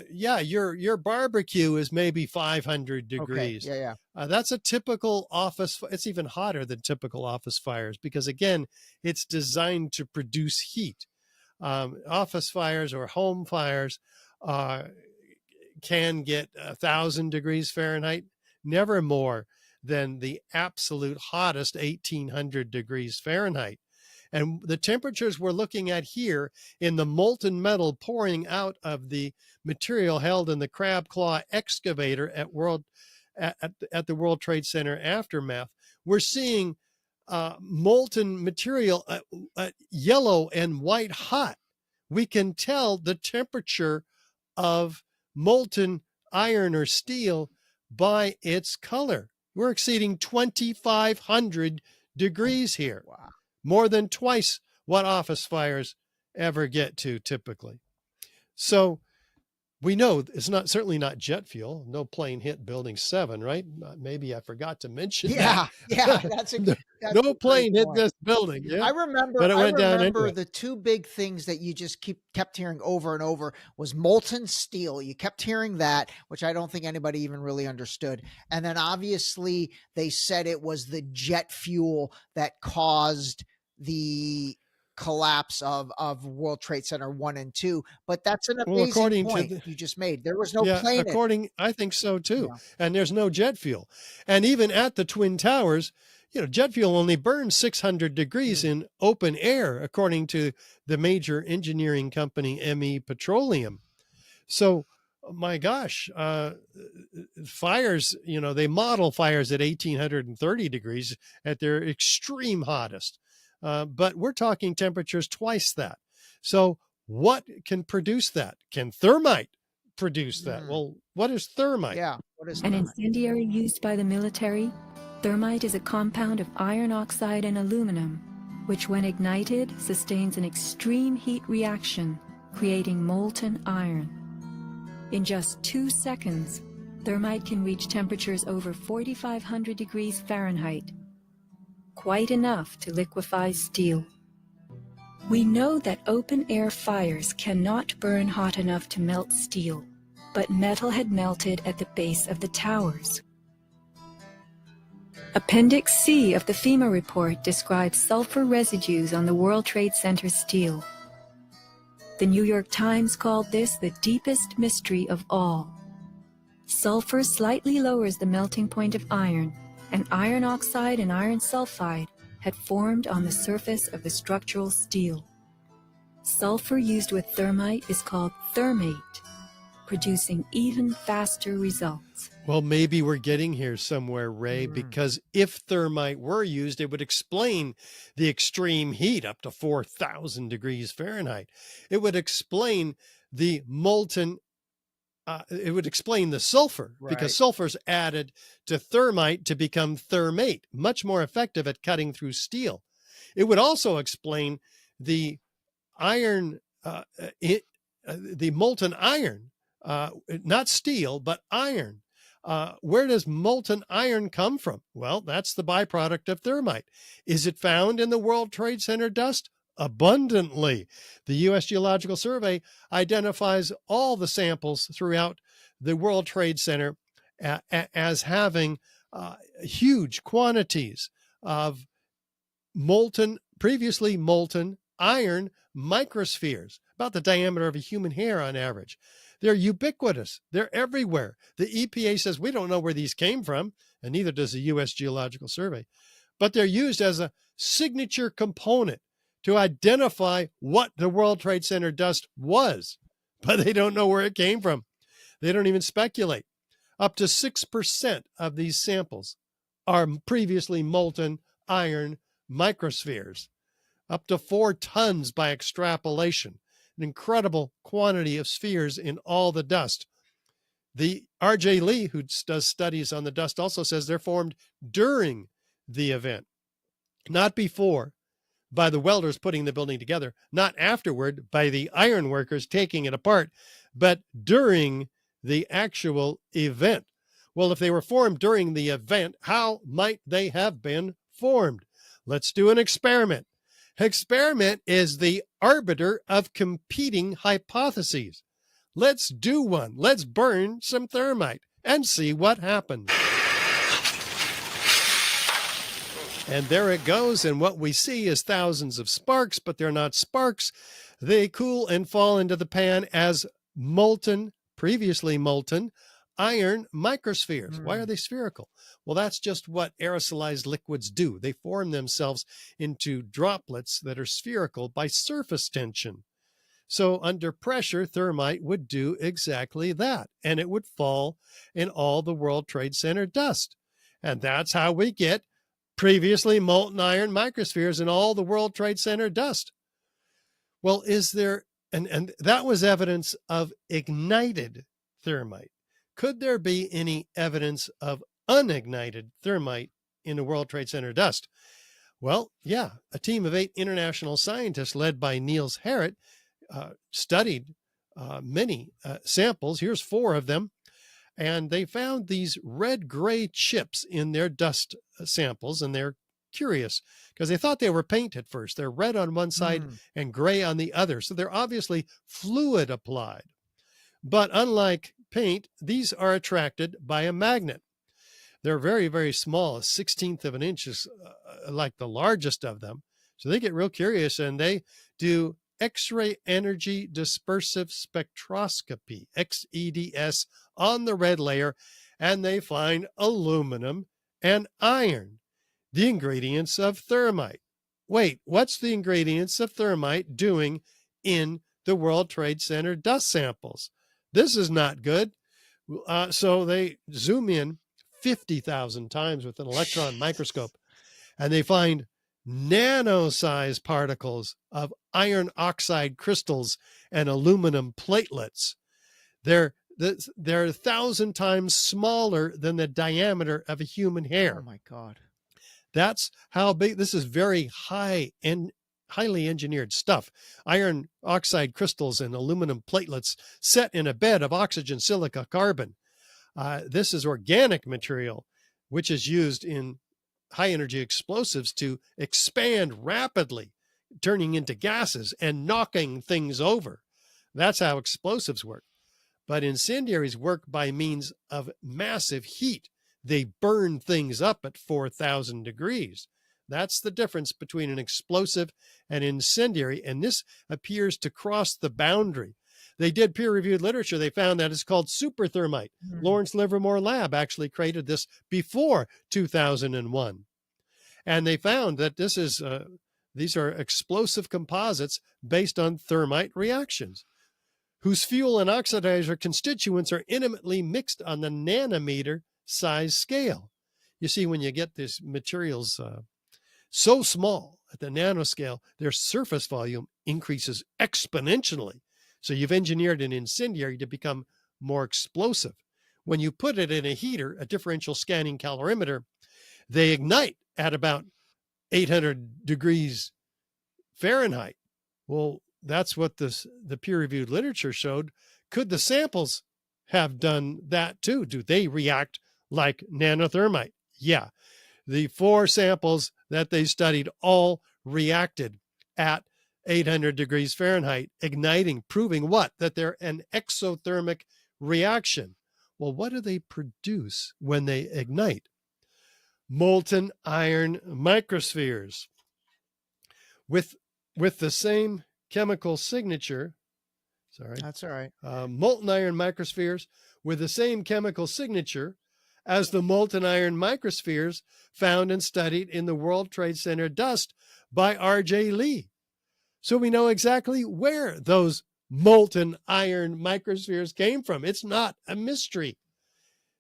your barbecue is maybe 500 degrees. That's a typical office. It's even hotter than typical office fires because, again, it's designed to produce heat. Office fires or home fires can get 1,000 degrees Fahrenheit, never more than the absolute hottest 1,800 degrees Fahrenheit. And the temperatures we're looking at here in the molten metal pouring out of the material held in the crab claw excavator at the World Trade Center aftermath, we're seeing molten material, yellow and white hot. We can tell the temperature of molten iron or steel by its color. We're exceeding 2,500 degrees here. Wow. More than twice what office fires ever get to typically. So we know it's certainly not jet fuel. No plane hit Building 7, right? Maybe I forgot to mention that. Yeah, that's a No plane hit point. this building. Yeah, I remember. but it went down anyway. The two big things that you just kept hearing over and over was molten steel. You kept hearing that, which I don't think anybody even really understood. And then obviously they said it was the jet fuel that caused the collapse of World Trade Center 1 and 2. But that's an amazing point you just made. There was no plane. I think so too. Yeah. And there's no jet fuel. And even at the Twin Towers, jet fuel only burns 600 degrees in open air, according to the major engineering company, ME Petroleum. So, my gosh, fires, they model fires at 1830 degrees at their extreme hottest. But we're talking temperatures twice that. So what can produce that? Can thermite produce that? Well, what is thermite? Yeah, what is an incendiary used by the military? Thermite is a compound of iron oxide and aluminum, which when ignited sustains an extreme heat reaction, creating molten iron. In just 2 seconds, thermite can reach temperatures over 4,500 degrees Fahrenheit, quite enough to liquefy steel. We know that open-air fires cannot burn hot enough to melt steel, but metal had melted at the base of the towers. Appendix C of the FEMA report describes sulfur residues on the World Trade Center steel. The New York Times called this the deepest mystery of all. Sulfur slightly lowers the melting point of iron, and iron oxide and iron sulfide had formed on the surface of the structural steel. Sulfur used with thermite is called thermate, producing even faster results. Well, maybe we're getting here somewhere, Ray, because if thermite were used, it would explain the extreme heat up to 4,000 degrees Fahrenheit. It would explain the molten it would explain the sulfur, because sulfur's added to thermite to become thermate, much more effective at cutting through steel. It would also explain the iron, the molten iron, not steel, but iron. Where does molten iron come from? Well, that's the byproduct of thermite. Is it found in the World Trade Center dust? Abundantly. The U.S. Geological Survey identifies all the samples throughout the World Trade Center as having huge quantities of previously molten iron microspheres, about the diameter of a human hair on average. They're ubiquitous. They're everywhere. The EPA says we don't know where these came from, and neither does the U.S. Geological Survey, but they're used as a signature component to identify what the World Trade Center dust was, but they don't know where it came from. They don't even speculate. Up to 6% of these samples are previously molten iron microspheres, up to 4 tons by extrapolation, an incredible quantity of spheres in all the dust. The R.J. Lee, who does studies on the dust, also says they're formed during the event, not before, by the welders putting the building together, not afterward by the iron workers taking it apart, but during the actual event. Well, if they were formed during the event, how might they have been formed? Let's do an experiment. Experiment is the arbiter of competing hypotheses. Let's do one. Let's burn some thermite and see what happens. And there it goes, and what we see is thousands of sparks, but they're not sparks. They cool and fall into the pan as previously molten, iron microspheres. Why are they spherical? Well, that's just what aerosolized liquids do. They form themselves into droplets that are spherical by surface tension. So under pressure, thermite would do exactly that, and it would fall in all the World Trade Center dust. And that's how we get previously molten iron microspheres in all the World Trade Center dust. Well, is there, and that was evidence of ignited thermite. Could there be any evidence of unignited thermite in the World Trade Center dust? Well, yeah, a team of 8 international scientists led by Niels Harrit studied many samples. Here's 4 of them. And they found these red-gray chips in their dust samples, and they're curious because they thought they were paint at first. They're red on one side and gray on the other. So they're obviously fluid applied. But unlike paint, these are attracted by a magnet. They're very, very small. A 1/16 of an inch is like the largest of them. So they get real curious, and they do X-ray energy dispersive spectroscopy, XEDS, on the red layer, and they find aluminum and iron, the ingredients of thermite. Wait, what's the ingredients of thermite doing in the World Trade Center dust samples? This is not good. So they zoom in 50,000 times with an electron microscope, and they find nano-sized particles of iron oxide crystals and aluminum platelets. They're 1,000 times smaller than the diameter of a human hair. Oh my God. That's how big. This is very high and highly engineered stuff. Iron oxide crystals and aluminum platelets set in a bed of oxygen, silica, carbon. This is organic material, which is used in high energy explosives to expand rapidly, turning into gases and knocking things over. That's how explosives work. But incendiaries work by means of massive heat. They burn things up at 4,000 degrees. That's the difference between an explosive and incendiary, and this appears to cross the boundary. They did peer-reviewed literature. They found that it's called super thermite. Lawrence Livermore Lab actually created this before 2001. And they found that these are explosive composites based on thermite reactions, whose fuel and oxidizer constituents are intimately mixed on the nanometer size scale. You see, when you get these materials so small at the nanoscale, their surface volume increases exponentially. So you've engineered an incendiary to become more explosive. When you put it in a heater, a differential scanning calorimeter, they ignite at about 800 degrees Fahrenheit. Well, that's what the peer-reviewed literature showed. Could the samples have done that too? Do they react like nanothermite? Yeah. The 4 samples that they studied all reacted at 800 degrees Fahrenheit, igniting, proving what? That they're an exothermic reaction. Well, what do they produce when they ignite? Molten iron microspheres with the same chemical signature. Sorry. That's all right. Molten iron microspheres with the same chemical signature as the molten iron microspheres found and studied in the World Trade Center dust by R.J. Lee. So we know exactly where those molten iron microspheres came from. It's not a mystery.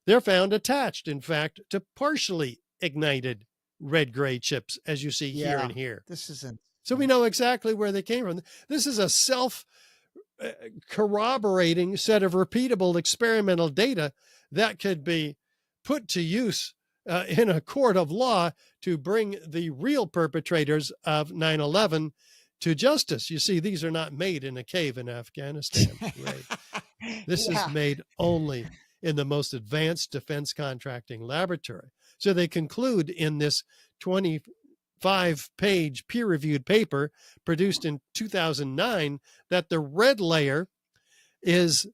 They're found attached, in fact, to partially ignited red-gray chips, as you see here and here. This isn't. So we know exactly where they came from. This is a self-corroborating set of repeatable experimental data that could be put to use in a court of law to bring the real perpetrators of 9/11 to justice. You see, these are not made in a cave in Afghanistan. Right? This is made only in the most advanced defense contracting laboratory. So they conclude in this 25-page peer-reviewed paper produced in 2009 that the red layer is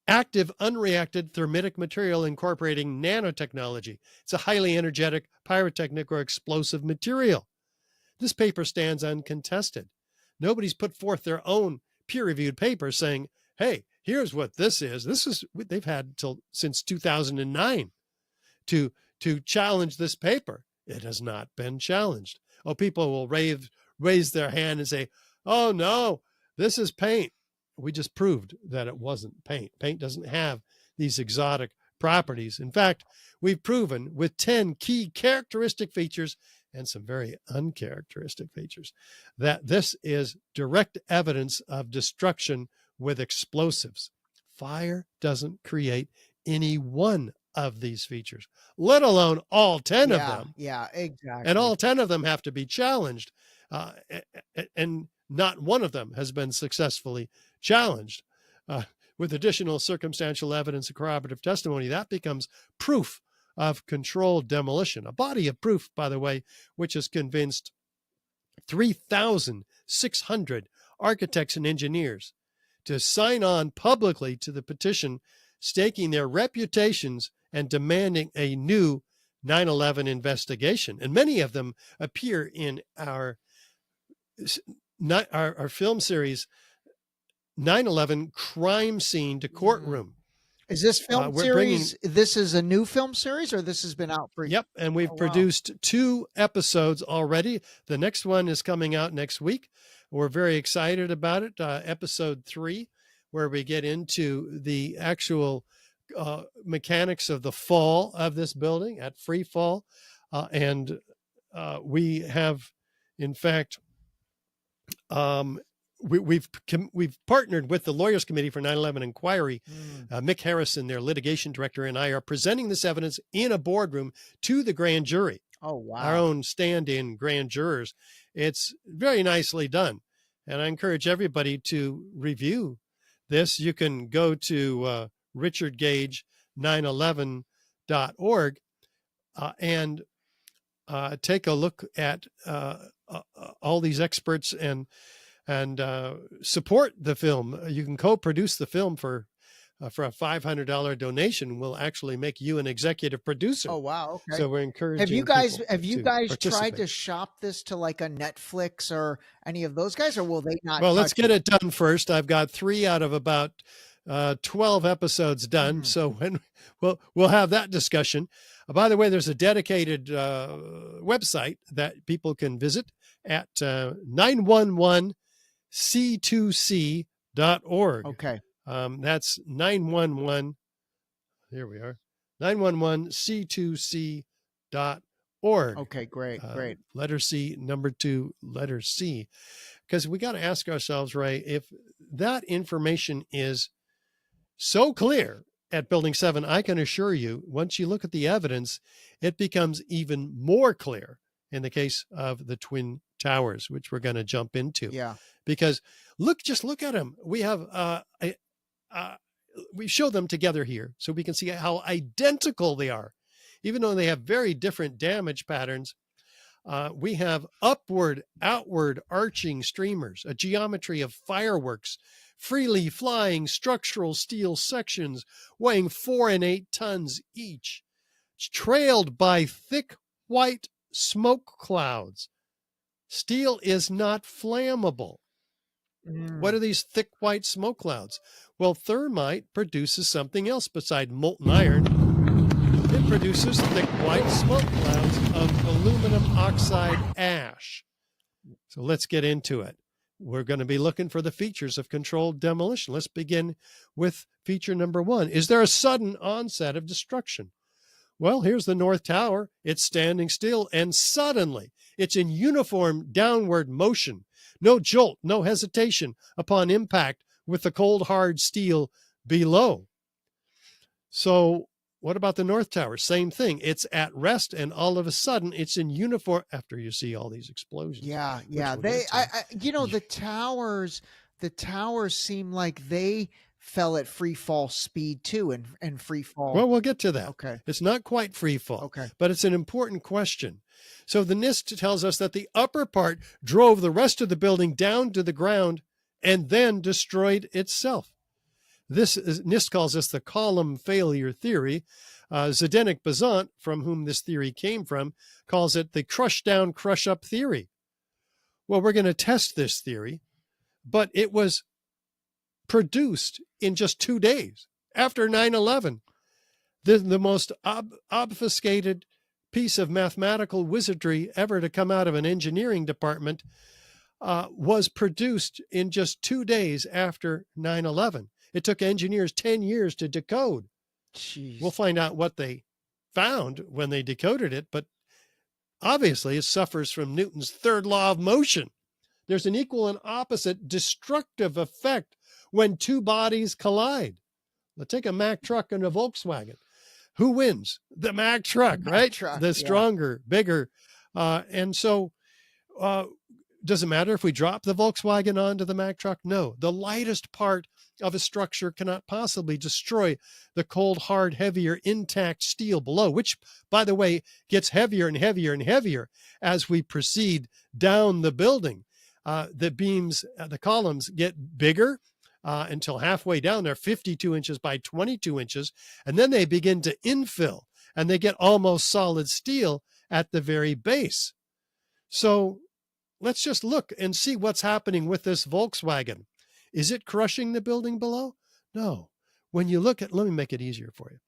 active unreacted thermitic material incorporating nanotechnology. It's a highly energetic pyrotechnic or explosive material. This paper stands uncontested. Nobody's put forth their own peer-reviewed paper saying, hey, here's what this is. This is what they've had since 2009 to challenge this paper. It has not been challenged. Oh, people will raise their hand and say, oh no, this is paint. We just proved that it wasn't paint. Paint doesn't have these exotic properties. In fact, we've proven with 10 key characteristic features and some very uncharacteristic features that this is direct evidence of destruction with explosives. Fire doesn't create any one of these features, let alone all 10 of them. Yeah, exactly. And all 10 of them have to be challenged. And not one of them has been successfully challenged. with additional circumstantial evidence and corroborative testimony, that becomes proof of controlled demolition. A body of proof, by the way, which has convinced 3,600 architects and engineers to sign on publicly to the petition, staking their reputations and demanding a new 9/11 investigation. And many of them appear in our film series, 9/11 Crime Scene to Courtroom. Is this film series, this is a new film series, or this has been out for? Yep, and we've produced 2 episodes already. The next one is coming out next week. We're very excited about it. Episode 3, where we get into the actual mechanics of the fall of this building at free fall. And we have, in fact, we've partnered with the Lawyers Committee for 9/11 Inquiry. Mick Harrison, their litigation director, and I are presenting this evidence in a boardroom to the grand jury. Oh, wow. Our own stand-in grand jurors. It's very nicely done. And I encourage everybody to review this. You can go to richardgage911.org and take a look at all these experts and support the film. You can co-produce the film for a $500 donation. Will actually make you an executive producer. Oh, wow. Okay. So we're encouraging. Have you guys tried participate. to shop this to like a Netflix or any of those guys, or will they not? Well, let's touch get it done first. I've got 3 out of about 12 episodes done. So when we'll have that discussion. By the way, there's a dedicated website that people can visit at 911c2c.org. Okay. That's 911. Here we are. 911c2c.org. Okay, great. Letter C, number 2, letter C. Because we got to ask ourselves, Ray, if that information is so clear at Building 7, I can assure you, once you look at the evidence, it becomes even more clear in the case of the Twin Towers, which we're going to jump into. Yeah. Because just look at them. We have, we show them together here so we can see how identical they are. Even though they have very different damage patterns, we have upward, outward arching streamers, a geometry of fireworks, freely flying structural steel sections weighing 4 and 8 tons each, trailed by thick white smoke clouds. Steel is not flammable. What are these thick white smoke clouds? Well, thermite produces something else beside molten iron. It produces thick white smoke clouds of aluminum oxide ash. So let's get into it. We're going to be looking for the features of controlled demolition. Let's begin with feature number 1. Is there a sudden onset of destruction? Well, here's the North Tower. It's standing still, and suddenly it's in uniform downward motion. No jolt, no hesitation upon impact with the cold, hard steel below. So what about the North Tower? Same thing. It's at rest, and all of a sudden it's in uniform after you see all these explosions. Yeah. The towers seem like they fell at free fall speed too, and free fall. Well, we'll get to that. Okay. It's not quite free fall. Okay. But it's an important question. So the NIST tells us that the upper part drove the rest of the building down to the ground and then destroyed itself. NIST calls this the column failure theory. Zdeněk Bazant, from whom this theory came from, calls it the crush down, crush up theory. Well, we're going to test this theory, but it was produced in just 2 days after 9/11. The most obfuscated piece of mathematical wizardry ever to come out of an engineering department was produced in just 2 days after 9/11. It took engineers 10 years to decode. Jeez. We'll find out what they found when they decoded it, but obviously it suffers from Newton's third law of motion. There's an equal and opposite destructive effect when 2 bodies collide. Let's take a Mack truck and a Volkswagen. Who wins? The Mack truck, right? Truck, the stronger, bigger. And so Does it matter if we drop the Volkswagen onto the Mack truck? No. The lightest part of a structure cannot possibly destroy the cold, hard, heavier, intact steel below, which, by the way, gets heavier and heavier and heavier as we proceed down the building. The beams, the columns get bigger until halfway down. They're 52 inches by 22 inches, and then they begin to infill, and they get almost solid steel at the very base. So let's just look and see what's happening with this Volkswagen. Is it crushing the building below? No. When you look at, let me make it easier for you.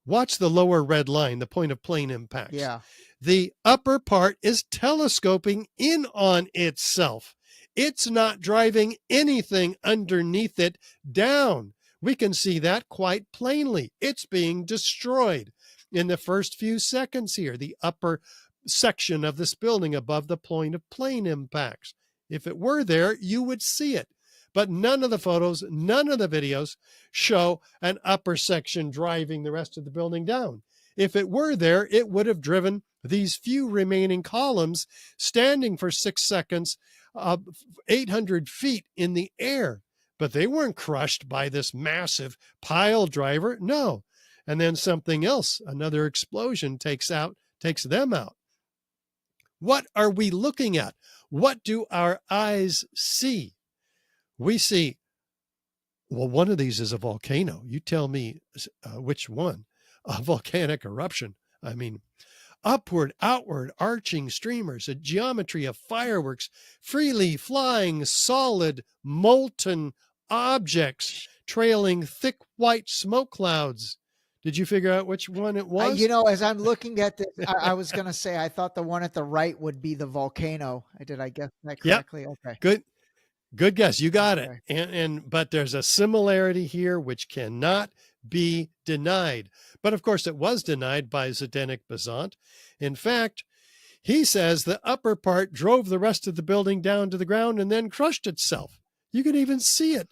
Watch the lower red line, the point of plane impacts. Yeah. The upper part is telescoping in on itself. It's not driving anything underneath it down. We can see that quite plainly. It's being destroyed in the first few seconds here, the upper section of this building above the point of plane impacts. If it were there, you would see it. But none of the photos, none of the videos show an upper section driving the rest of the building down. If it were there, it would have driven these few remaining columns standing for 6 seconds, 800 feet in the air. But they weren't crushed by this massive pile driver. No. And then something else, another explosion takes them out. What are we looking at? What do our eyes see? We see, well, one of these is a volcano. You tell me which one. A volcanic eruption. I mean, upward, outward, arching streamers, a geometry of fireworks, freely flying, solid, molten objects, trailing thick white smoke clouds. Did you figure out which one it was? As I'm looking at this, I was going to say, I thought the one at the right would be the volcano. Did I guess that correctly? Yep. Okay. Good guess. You got it. But there's a similarity here which cannot be denied. But of course, it was denied by Zdeněk Bazant. In fact, he says the upper part drove the rest of the building down to the ground and then crushed itself. You can even see it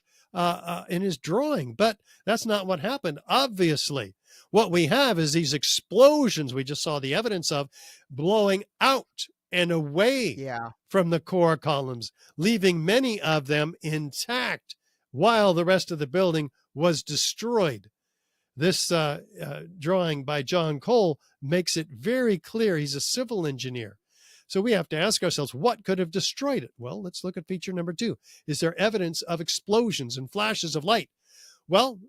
in his drawing, but that's not what happened. Obviously, what we have is these explosions we just saw the evidence of blowing out and away from the core columns, leaving many of them intact while the rest of the building was destroyed. This drawing by John Cole makes it very clear. He's a civil engineer. So we have to ask ourselves, what could have destroyed it? Well, let's look at feature number 2. Is there evidence of explosions and flashes of light? Well,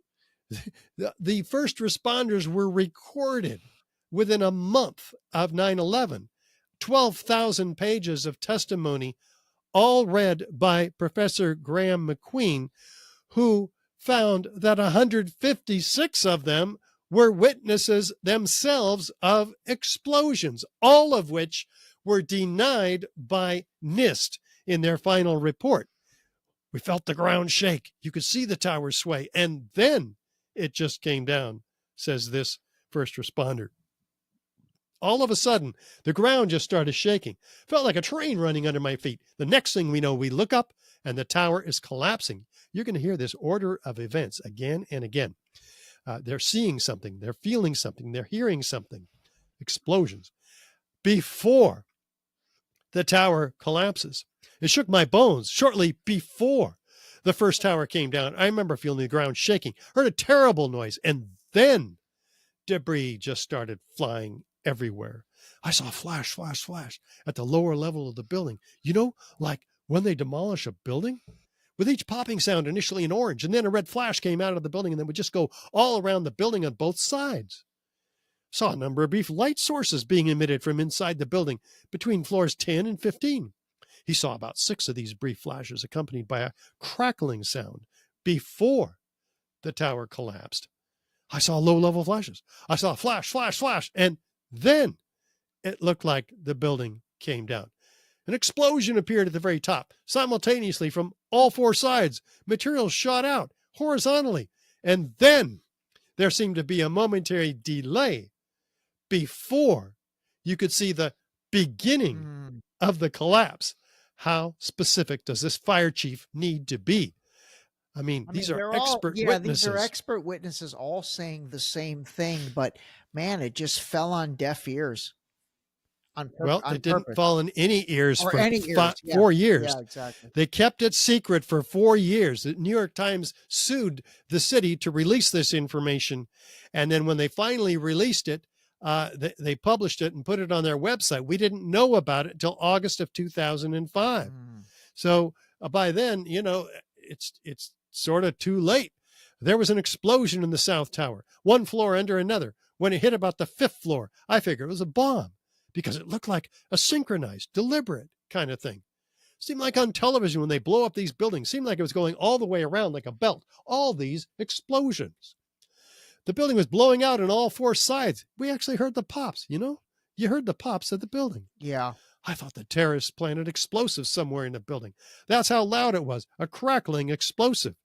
the first responders were recorded within a month of 9/11. 12,000 pages of testimony, all read by Professor Graham McQueen, who found that 156 of them were witnesses themselves of explosions, all of which were denied by NIST in their final report. We felt the ground shake. You could see the tower sway, and then it just came down, says this first responder. All of a sudden, the ground just started shaking. Felt like a train running under my feet. The next thing we know, we look up and the tower is collapsing. You're going to hear this order of events again and again. They're seeing something. They're feeling something. They're hearing something. Explosions. Before the tower collapses. It shook my bones shortly before the first tower came down. I remember feeling the ground shaking. Heard a terrible noise. And then debris just started flying everywhere. I saw flash, flash, flash at the lower level of the building. Like when they demolish a building, with each popping sound initially an orange, and then a red flash came out of the building and then would just go all around the building on both sides. Saw a number of brief light sources being emitted from inside the building between floors 10 and 15. He saw about 6 of these brief flashes accompanied by a crackling sound before the tower collapsed. I saw low-level flashes. I saw a flash, flash, flash, and then it looked like the building came down. An explosion appeared at the very top, simultaneously from all 4 sides. Material shot out horizontally, and then there seemed to be a momentary delay before you could see the beginning of the collapse. How specific does this fire chief need to be? These are expert witnesses. These are expert witnesses all saying the same thing, but man, it just fell on deaf ears. Well, on it didn't purpose. fall in any ears Or for any ears. Yeah. 4 years. Yeah, exactly. They kept it secret for 4 years. The New York Times sued the city to release this information. And then when they finally released it, they published it and put it on their website. We didn't know about it until August of 2005. So by then, you know, it's sort of too late. There was an explosion in the South Tower, one floor under another. When it hit about the 5th floor, I figured it was a bomb because it looked like a synchronized, deliberate kind of thing. Seemed like on television when they blow up these buildings, seemed like it was going all the way around like a belt. All these explosions. The building was blowing out on all 4 sides. We actually heard the pops, you know? You heard the pops of the building. Yeah. I thought the terrorists planted explosives somewhere in the building. That's how loud it was, a crackling explosive.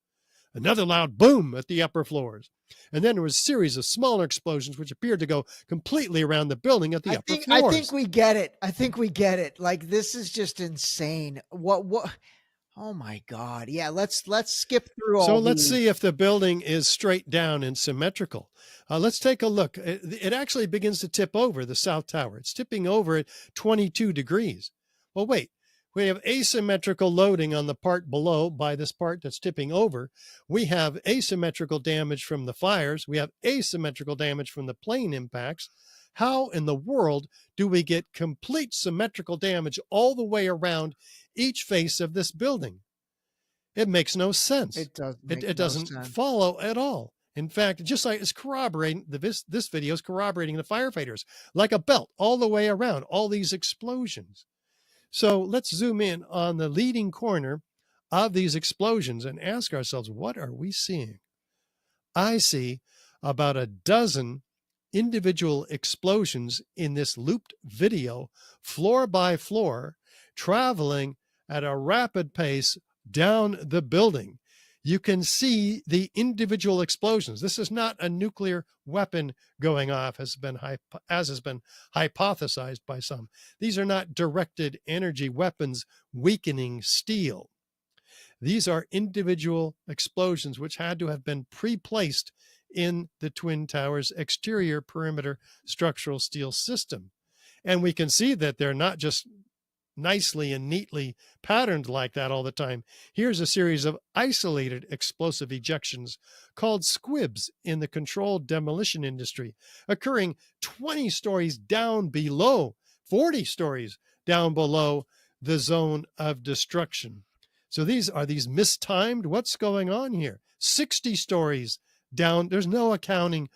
Another loud boom at the upper floors. And then there was a series of smaller explosions which appeared to go completely around the building at the upper floors. I think we get it. I think we get it. Like, this is just insane. What? Oh my God. Yeah. Let's skip through all. So let's see if the building is straight down and symmetrical. Let's take a look. It actually begins to tip over the South Tower. It's tipping over at 22 degrees. Well, wait. We have asymmetrical loading on the part below by this part that's tipping over. We have asymmetrical damage from the fires. We have asymmetrical damage from the plane impacts. How in the world do we get complete symmetrical damage all the way around each face of this building? It makes no sense. It does. It doesn't follow at all. In fact, just like it's corroborating, this video is corroborating the firefighters like a belt all the way around all these explosions. So let's zoom in on the leading corner of these explosions and ask ourselves, what are we seeing? I see about a dozen individual explosions in this looped video, floor by floor, traveling at a rapid pace down the building. You can see the individual explosions. This is not a nuclear weapon going off, as has been hypothesized by some. These are not directed energy weapons weakening steel. These are individual explosions which had to have been pre-placed in the Twin Towers' exterior perimeter structural steel system. And we can see that they're not just nicely and neatly patterned like that all the time. Here's a series of isolated explosive ejections called squibs in the controlled demolition industry, occurring 20 stories down below, 40 stories down below the zone of destruction. So these mistimed? What's going on here? 60 stories down. There's no accounting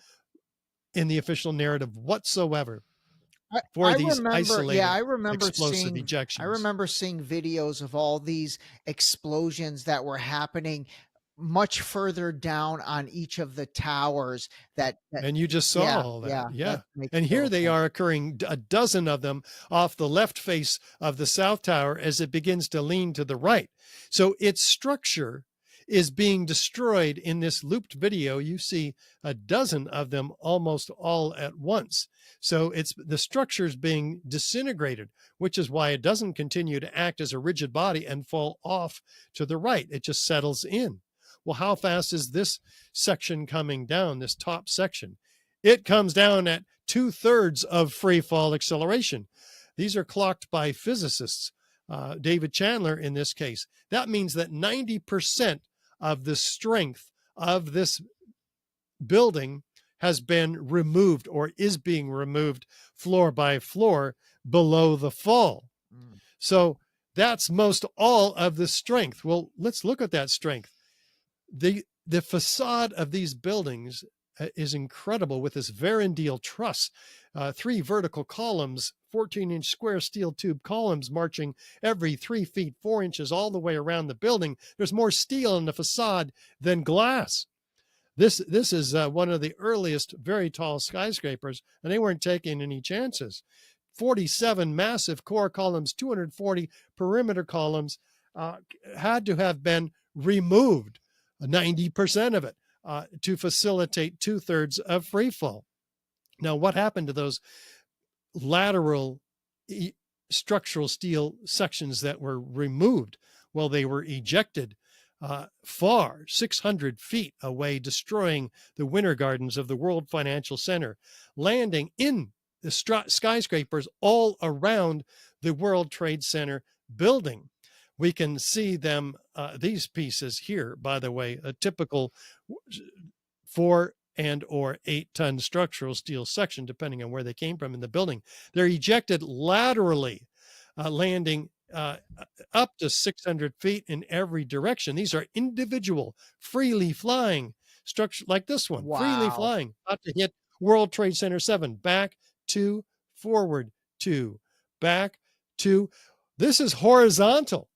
in the official narrative whatsoever for these isolated explosive ejections. I remember seeing videos of all these explosions that were happening much further down on each of the towers. And you just saw all that. Yeah. And here they are occurring, a dozen of them off the left face of the South Tower as it begins to lean to the right. So its structure is being destroyed in this looped video. You see a dozen of them almost all at once. So the structure is being disintegrated, which is why it doesn't continue to act as a rigid body and fall off to the right. It just settles in. Well, how fast is this section coming down, this top section? It comes down at 2/3 of free fall acceleration. These are clocked by physicists, David Chandler in this case. That means that 90% of the strength of this building has been removed or is being removed floor by floor below the fall. So that's most all of the strength. Well, let's look at that strength. The facade of these buildings is incredible with this Verandil truss, 3 vertical columns, 14-inch square steel tube columns marching every 3 feet 4 inches all the way around the building. There's more steel in the facade than glass. This is one of the earliest very tall skyscrapers, and they weren't taking any chances. 47 massive core columns, 240 perimeter columns had to have been removed, 90% of it, to facilitate 2/3 of free fall. Now, what happened to those lateral structural steel sections that were removed? Well, they were ejected far, 600 feet away, destroying the winter gardens of the World Financial Center, landing in the skyscrapers all around the World Trade Center building. We can see them, these pieces here, by the way, a typical 4 and or 8-ton structural steel section, depending on where they came from in the building. They're ejected laterally, landing up to 600 feet in every direction. These are individual, freely flying structures like this one, freely flying, about to hit World Trade Center 7, back 2, forward 2, back 2. This is horizontal.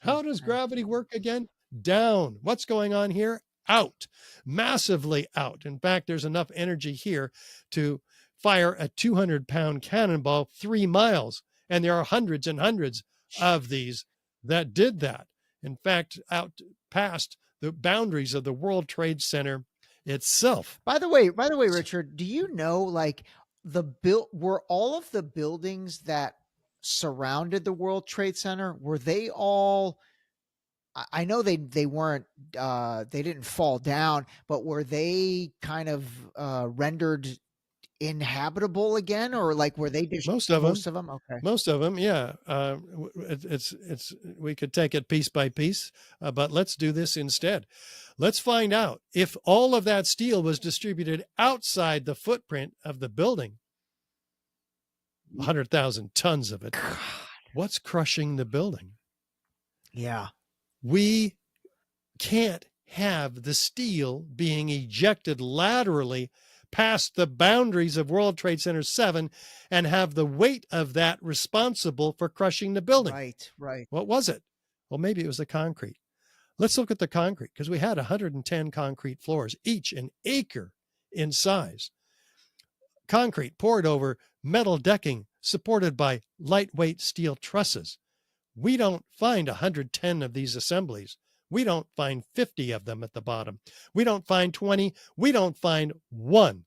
How does gravity work again? Down. What's going on here? Out. Massively out. In fact, there's enough energy here to fire a 200-pound cannonball 3 miles. And there are hundreds and hundreds of these that did that. In fact, out past the boundaries of the World Trade Center itself. By the way, Richard, do you know, like, were all of the buildings that surrounded the World Trade Center, were they all, I know they weren't, they didn't fall down, but were they kind of rendered inhabitable again, or like were they just most of them? Okay. Most of them, yeah. We could take it piece by piece, but let's do this instead. Let's find out if all of that steel was distributed outside the footprint of the building. 100,000 tons of it. God. What's crushing the building? Yeah. We can't have the steel being ejected laterally past the boundaries of World Trade Center 7 and have the weight of that responsible for crushing the building. Right. What was it? Well, maybe it was the concrete. Let's look at the concrete, because we had 110 concrete floors, each an acre in size. Concrete poured over metal decking supported by lightweight steel trusses. We don't find 110 of these assemblies. We don't find 50 of them at the bottom. We don't find 20. We don't find one.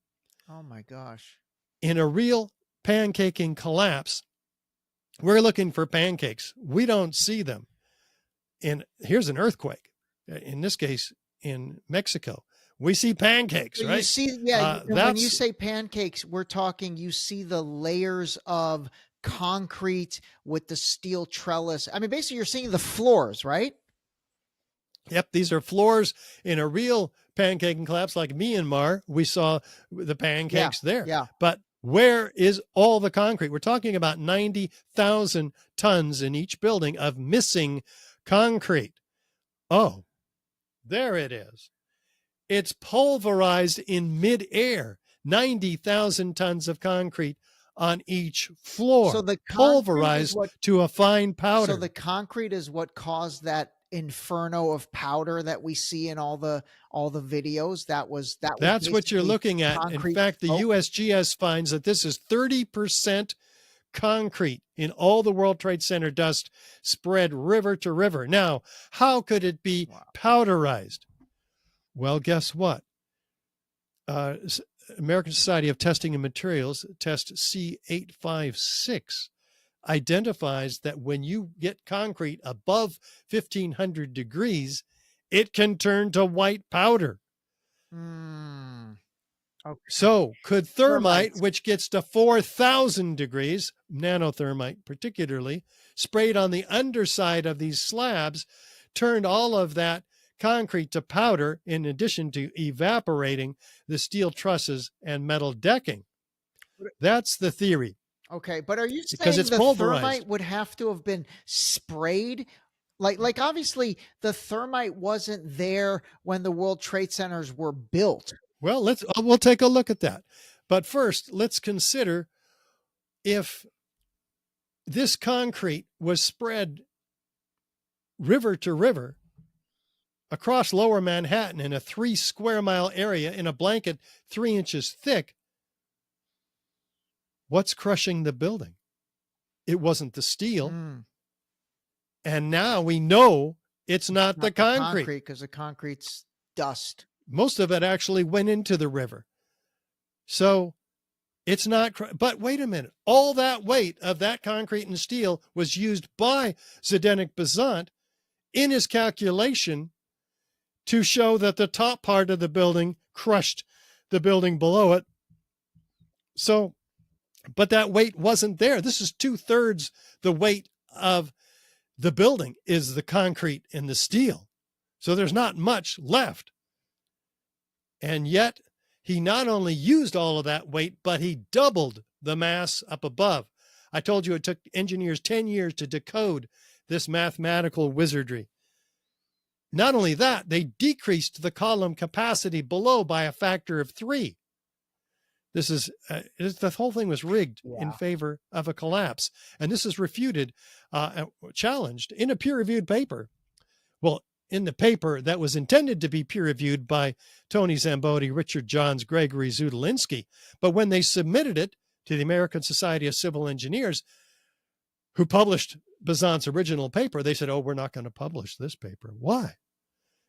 Oh my gosh. In a real pancaking collapse, we're looking for pancakes. We don't see them. And here's an earthquake. In this case, in Mexico, we see pancakes, right? You see, when you say pancakes, we're talking, you see the layers of concrete with the steel trellis. I mean, basically you're seeing the floors, right? Yep, these are floors. In a real pancaking collapse like Myanmar, we saw the pancakes there. Yeah. But where is all the concrete? We're talking about 90,000 tons in each building of missing concrete. Oh, there it is. It's pulverized in midair. 90,000 tons of concrete on each floor. So the pulverized to a fine powder. So the concrete is what caused that inferno of powder that we see in all the videos. That's what you're looking at. In fact, the USGS finds that this is 30% concrete in all the World Trade Center dust spread river to river. Now, how could it be powderized? Well, guess what? American Society of Testing and Materials, test C856, identifies that when you get concrete above 1,500 degrees, it can turn to white powder. Okay. So could thermite, which gets to 4,000 degrees, nanothermite particularly, sprayed on the underside of these slabs, turned all of that concrete to powder, in addition to evaporating the steel trusses and metal decking? That's the theory. Okay, but are you Because saying it's the pulverized. thermite would have to have been sprayed? Like obviously the thermite wasn't there when the World Trade Centers were built. Well, we'll take a look at that. But first, let's consider if this concrete was spread river to river across lower Manhattan in a 3 square mile area in a blanket 3 inches thick. What's crushing the building? It wasn't the steel. And now we know it's not the concrete. Because the concrete's dust. Most of it actually went into the river. So it's not, but wait a minute. All that weight of that concrete and steel was used by Zdeněk Bezant in his calculation to show that the top part of the building crushed the building below it. So but that weight wasn't there. This is 2/3 the weight of the building is the concrete and the steel. So there's not much left. And yet he not only used all of that weight, but he doubled the mass up above. I told you it took engineers 10 years to decode this mathematical wizardry. Not only that, they decreased the column capacity below by a factor of 3. This is the whole thing was rigged in favor of a collapse. And this is refuted, challenged in a peer-reviewed paper. Well, in the paper that was intended to be peer-reviewed by Tony Zamboti, Richard Johns, Gregory Zudolinski. But when they submitted it to the American Society of Civil Engineers, who published Bazant's original paper, they said, oh, we're not going to publish this paper. Why?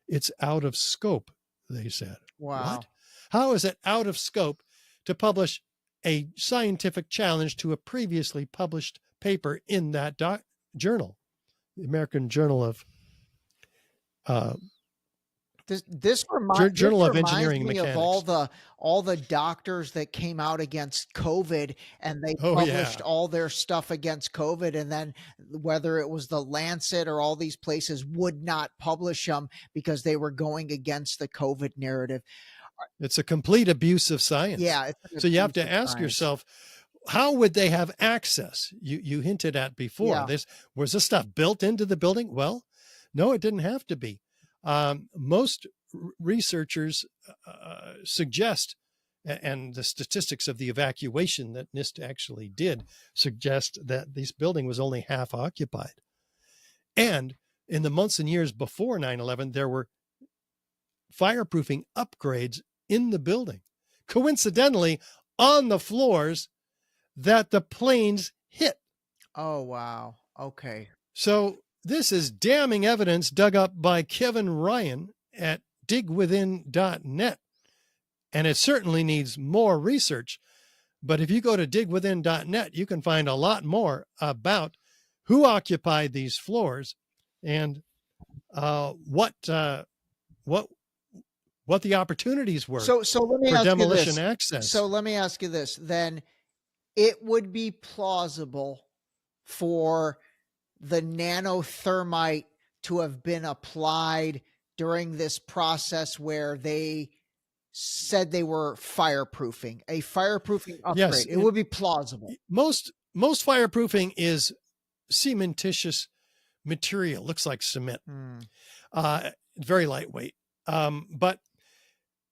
It's out of scope, they said. Wow. What? How is it out of scope to publish a scientific challenge to a previously published paper in that journal, the American Journal of Journal of Engineering me Mechanics. Of all the doctors that came out against COVID, and they published all their stuff against COVID, and then whether it was the Lancet or all these places would not publish them because they were going against the COVID narrative. It's a complete abuse of science. Yeah. So you have to ask yourself, how would they have access? You hinted at before. Yeah. Was this stuff built into the building? Well, no, it didn't have to be. Most researchers suggest, and the statistics of the evacuation that NIST actually did suggest, that this building was only half occupied. And in the months and years before 9/11, there were fireproofing upgrades in the building, coincidentally on the floors that the planes hit. Oh, wow. Okay. So this is damning evidence dug up by Kevin Ryan at digwithin.net. And it certainly needs more research. But if you go to digwithin.net, you can find a lot more about who occupied these floors and what the opportunities were So let me for ask demolition you this. access. So let me ask you this. Then it would be plausible for the nanothermite to have been applied during this process where they said they were fireproofing, a fireproofing upgrade. Yes, it would be plausible. Most fireproofing is cementitious material, looks like cement, very lightweight. But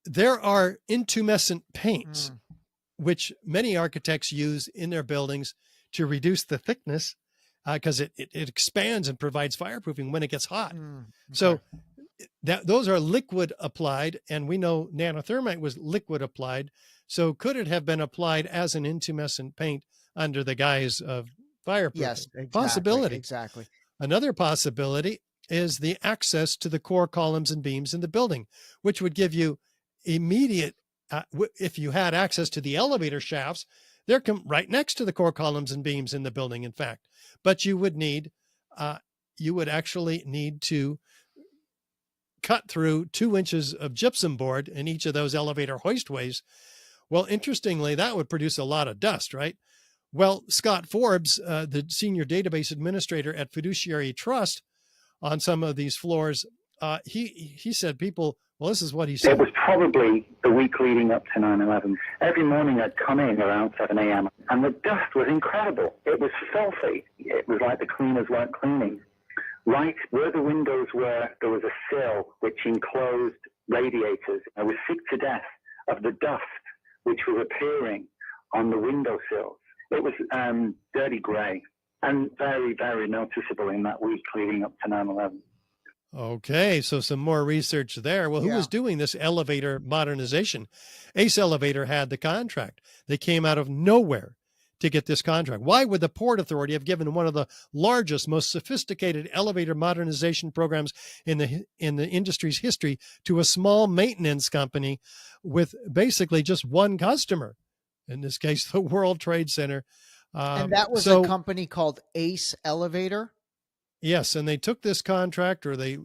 there are intumescent paints, which many architects use in their buildings to reduce the thickness, because it expands and provides fireproofing when it gets hot. So those are liquid applied, and we know nanothermite was liquid applied. So could it have been applied as an intumescent paint under the guise of fireproofing? Yes, exactly, possibility. Exactly. Another possibility is the access to the core columns and beams in the building, which would give you immediate, if you had access to the elevator shafts, they're right next to the core columns and beams in the building, in fact. But you would actually need to cut through 2 inches of gypsum board in each of those elevator hoistways. Well, interestingly, that would produce a lot of dust, right? Well, Scott Forbes, the senior database administrator at Fiduciary Trust on some of these floors, he said well, this is what he said. It was probably the week leading up to 9/11. Every morning I'd come in around 7 a.m. and the dust was incredible. It was filthy. It was like the cleaners weren't cleaning. Right where the windows were, there was a sill which enclosed radiators. I was sick to death of the dust which was appearing on the windowsills. It was dirty grey and very, very noticeable in that week leading up to 9/11. Okay, so some more research there. Well, who was doing this elevator modernization? Ace Elevator had the contract. They came out of nowhere to get this contract. Why would the Port Authority have given one of the largest, most sophisticated elevator modernization programs in the industry's history to a small maintenance company with basically just one customer? In this case, the World Trade Center. And that was a company called Ace Elevator? Yes, and they took this contract, or they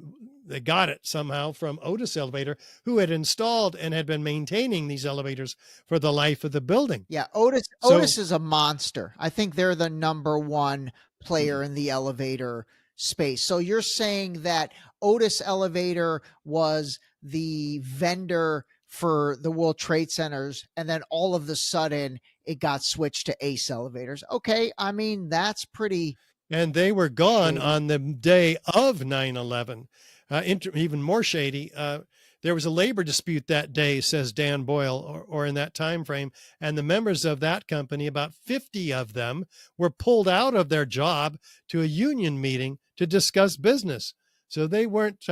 they got it somehow from Otis Elevator, who had installed and had been maintaining these elevators for the life of the building. Yeah, Otis is a monster. I think they're the number one player in the elevator space. So you're saying that Otis Elevator was the vendor for the World Trade Centers, and then all of a sudden it got switched to Ace Elevators. Okay, I mean, that's pretty... And they were gone on the day of 9/11. Even more shady, there was a labor dispute that day, says Dan Boyle, or in that time frame, and the members of that company, about 50 of them, were pulled out of their job to a union meeting to discuss business. So they weren't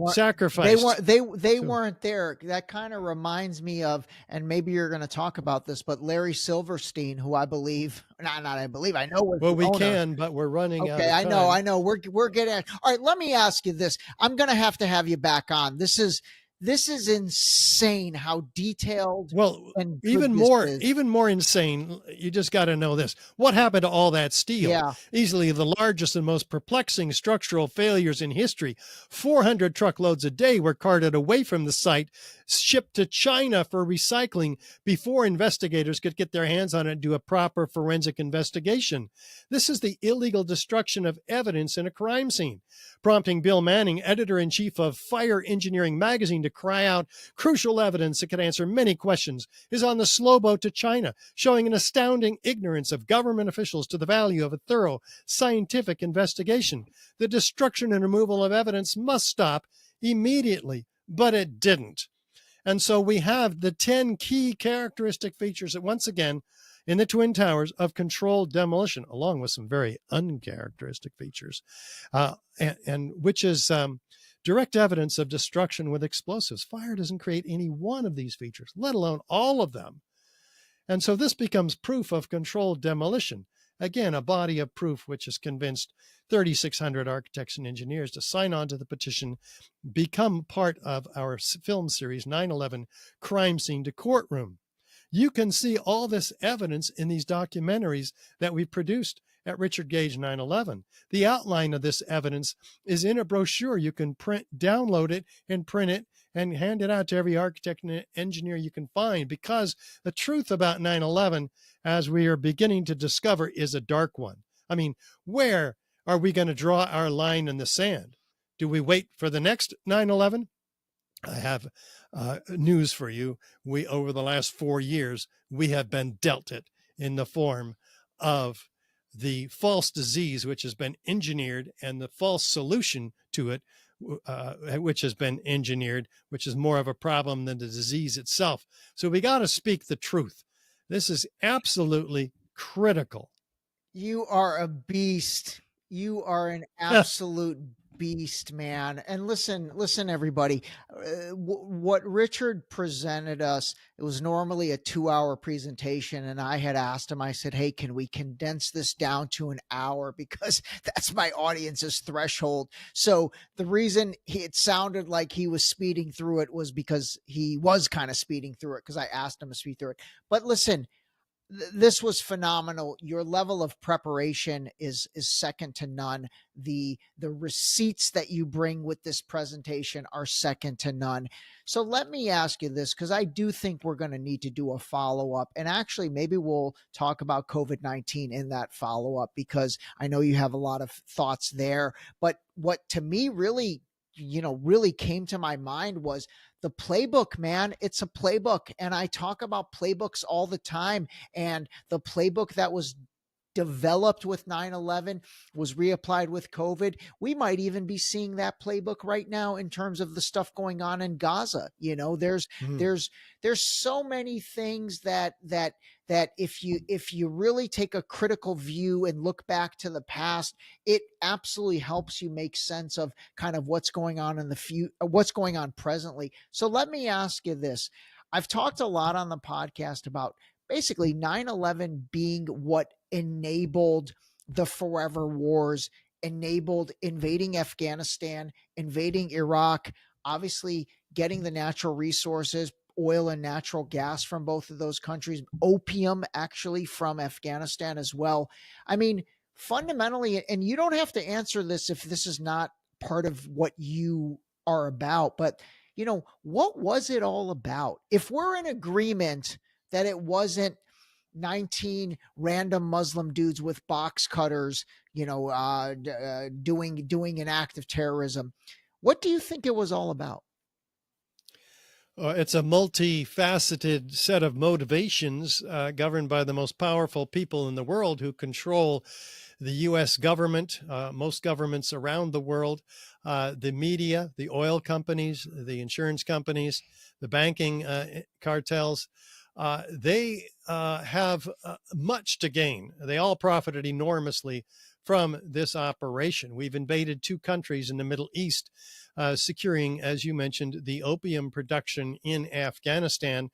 sacrificed. They weren't there. That kind of reminds me of, and maybe you're going to talk about this, but Larry Silverstein, who I believe, I know. Well, we can, but we're running out of time. I know. We're getting at. All right, let me ask you this. I'm going to have you back on. This is insane how detailed. Well, and even more insane. You just got to know this. What happened to all that steel? Yeah. Easily the largest and most perplexing structural failures in history. 400 truckloads a day were carted away from the site, shipped to China for recycling before investigators could get their hands on it and do a proper forensic investigation. This is the illegal destruction of evidence in a crime scene, prompting Bill Manning, editor-in-chief of Fire Engineering magazine, to cry out, crucial evidence that could answer many questions is on the slow boat to China, showing an astounding ignorance of government officials to the value of a thorough scientific investigation. The destruction and removal of evidence must stop immediately, but it didn't. And so we have the 10 key characteristic features that, once again, in the Twin Towers of controlled demolition, along with some very uncharacteristic features, and which is direct evidence of destruction with explosives. Fire doesn't create any one of these features, let alone all of them. And so this becomes proof of controlled demolition. Again, a body of proof which has convinced 3,600 architects and engineers to sign on to the petition, become part of our film series 9/11 Crime Scene to Courtroom. You can see all this evidence in these documentaries that we produced at Richard Gage 9/11. The outline of this evidence is in a brochure. You can download it and print it and hand it out to every architect and engineer you can find, because the truth about 9/11, as we are beginning to discover, is a dark one. I mean, where are we going to draw our line in the sand? Do we wait for the next 9/11? I have news for you. Over the last 4 years, we have been dealt it in the form of the false disease, which has been engineered, and the false solution to it, which has been engineered, which is more of a problem than the disease itself. So we got to speak the truth. This is absolutely critical. You are a beast. You are an absolute beast, man. And listen, everybody, what Richard presented us, it was normally a 2-hour presentation. And I had asked him, I said, hey, can we condense this down to an hour? Because that's my audience's threshold. So the reason it sounded like he was speeding through it was because he was kind of speeding through it, because I asked him to speed through it. But listen, this was phenomenal. Your level of preparation is second to none. The receipts that you bring with this presentation are second to none. So let me ask you this, because I do think we're going to need to do a follow-up, and actually maybe we'll talk about COVID-19 in that follow-up, because I know you have a lot of thoughts there. But what to me really came to my mind was the playbook, man. It's a playbook. And I talk about playbooks all the time. And the playbook that was developed with 9/11 was reapplied with COVID. We might even be seeing that playbook right now in terms of the stuff going on in Gaza. There's so many things that if you really take a critical view and look back to the past, it absolutely helps you make sense of kind of what's going on in the future, what's going on presently. So let me ask you this. I've talked a lot on the podcast about basically 9/11 being what enabled the forever wars, enabled invading Afghanistan, invading Iraq, obviously getting the natural resources, oil and natural gas from both of those countries, opium actually from Afghanistan as well. I mean, fundamentally, and you don't have to answer this if this is not part of what you are about. But, you know, what was it all about? If we're in agreement that it wasn't 19 random Muslim dudes with box cutters, you know, doing an act of terrorism, what do you think it was all about? It's a multifaceted set of motivations governed by the most powerful people in the world who control the U.S. government, most governments around the world, the media, the oil companies, the insurance companies, the banking cartels. They have much to gain. They all profited enormously from this operation. We've invaded 2 countries in the Middle East, securing, as you mentioned, the opium production in Afghanistan,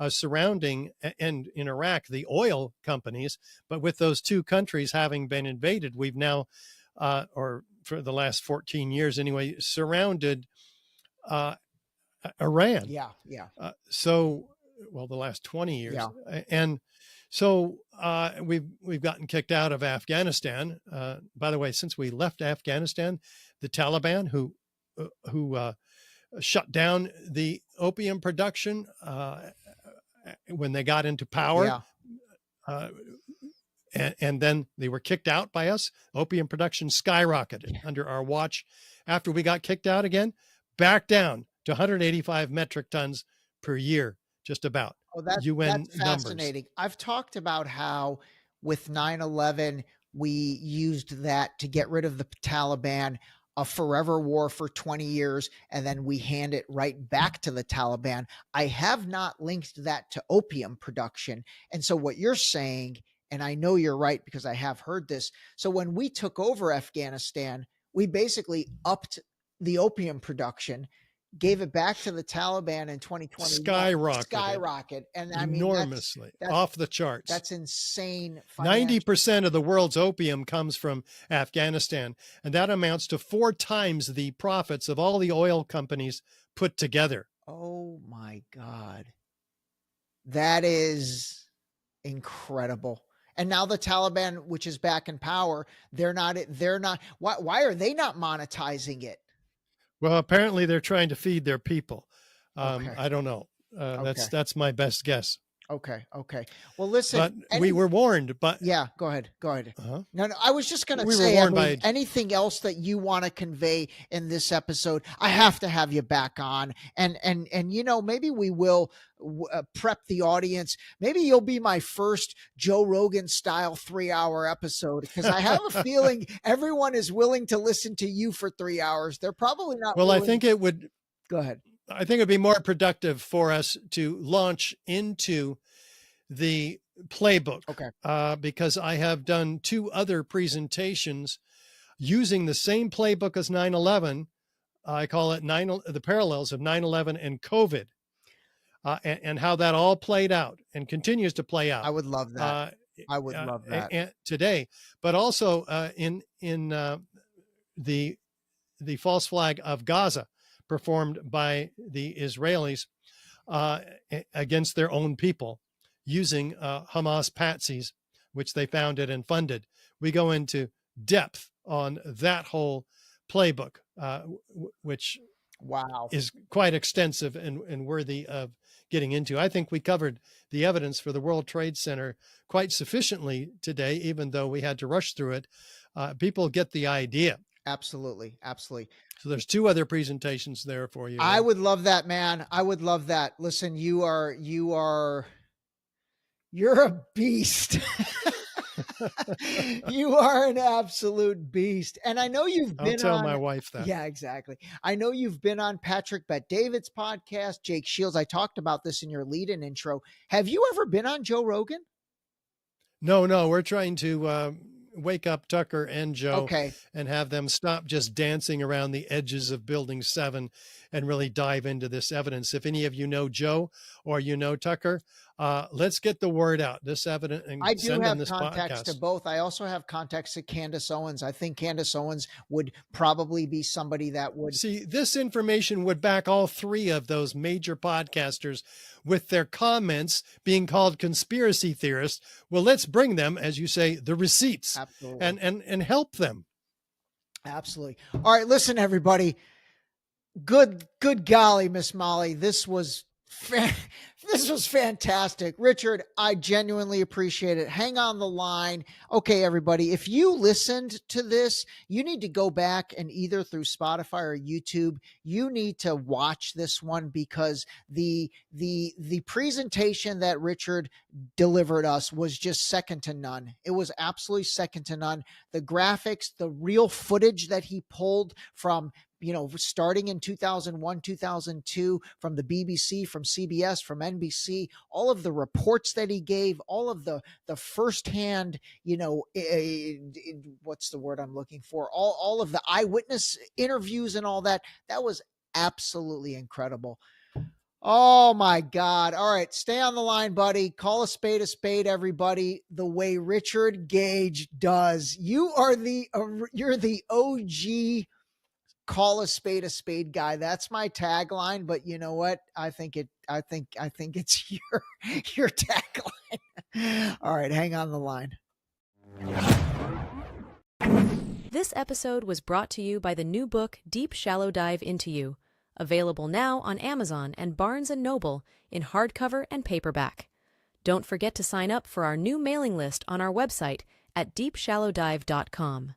surrounding, and in Iraq, the oil companies. But with those 2 countries having been invaded, we've now, or for the last 14 years anyway, surrounded Iran. Yeah. Well, the last 20 years. Yeah. And so we've gotten kicked out of Afghanistan. By the way, since we left Afghanistan, the Taliban, who shut down the opium production when they got into power, and then they were kicked out by us. Opium production skyrocketed under our watch. After we got kicked out again, back down to 185 metric tons per year. Just about. Oh, that's fascinating. I've talked about how with 9/11, we used that to get rid of the Taliban, a forever war for 20 years, and then we hand it right back to the Taliban. I have not linked that to opium production. And so what you're saying, and I know you're right because I have heard this. So when we took over Afghanistan, we basically upped the opium production, gave it back to the Taliban in 2020. Skyrocket. And I mean, enormously, off the charts. That's insane. 90% of the world's opium comes from Afghanistan. And that amounts to 4 times the profits of all the oil companies put together. Oh my God. That is incredible. And now the Taliban, which is back in power, they're not, why are they not monetizing it? Well, apparently they're trying to feed their people. Okay. I don't know. That's my best guess. Okay. Well, listen. But we were warned. But yeah, go ahead. Uh-huh. No, I was just going to say, anything else that you want to convey in this episode, I have to have you back on, and you know, maybe we will prep the audience. Maybe you'll be my first Joe Rogan style 3-hour episode, because I have a feeling everyone is willing to listen to you for 3 hours. They're probably not. Well, I think it would. Go ahead. I think it'd be more productive for us to launch into the playbook. Okay. Because I have done 2 other presentations using the same playbook as 9/11. I call it the parallels of 9/11 and COVID, and how that all played out and continues to play out. I would love that. I would love that today, but also in the false flag of Gaza, performed by the Israelis against their own people, using Hamas patsies, which they founded and funded. We go into depth on that whole playbook, which is quite extensive and worthy of getting into. I think we covered the evidence for the World Trade Center quite sufficiently today, even though we had to rush through it. People get the idea. Absolutely. So there's 2 other presentations there for you. I would love that, man. I would love that. Listen, you're a beast. You are an absolute beast. And I know you've been I'll tell my wife that. Yeah, exactly. I know you've been on Patrick Bet-David's podcast, Jake Shields. I talked about this in your lead-in intro. Have you ever been on Joe Rogan? No, we're trying to wake up Tucker and Joe, okay, and have them stop just dancing around the edges of Building 7 and really dive into this evidence. If any of you know Joe or you know Tucker, let's get the word out. This evidence, and I do send have them this contacts podcast. to both. I also have contacts to Candace Owens. I think Candace Owens would probably be somebody that would see this information would back all 3 of those major podcasters with their comments being called conspiracy theorists. Well, let's bring them, as you say, the receipts. Absolutely. and help them. Absolutely. All right, listen, everybody. Good golly, Miss Molly. This was fantastic. Richard, I genuinely appreciate it. Hang on the line. Okay, everybody, if you listened to this, you need to go back and either through Spotify or YouTube, you need to watch this one because the presentation that Richard delivered us was just second to none. It was absolutely second to none. The graphics, the real footage that he pulled from starting in 2001, 2002, from the BBC, from CBS, from NBC, all of the reports that he gave, all of the firsthand, what's the word I'm looking for? All of the eyewitness interviews and all that. That was absolutely incredible. Oh my God. All right. Stay on the line, buddy. Call a spade, everybody, the way Richard Gage does. you're the OG call a spade guy. That's my tagline, but you know what? I think it's your tagline. All right, hang on the line. This episode was brought to you by the new book Deep Shallow Dive Into You, available now on Amazon and Barnes & Noble in hardcover and paperback. Don't forget to sign up for our new mailing list on our website at deepshallowdive.com.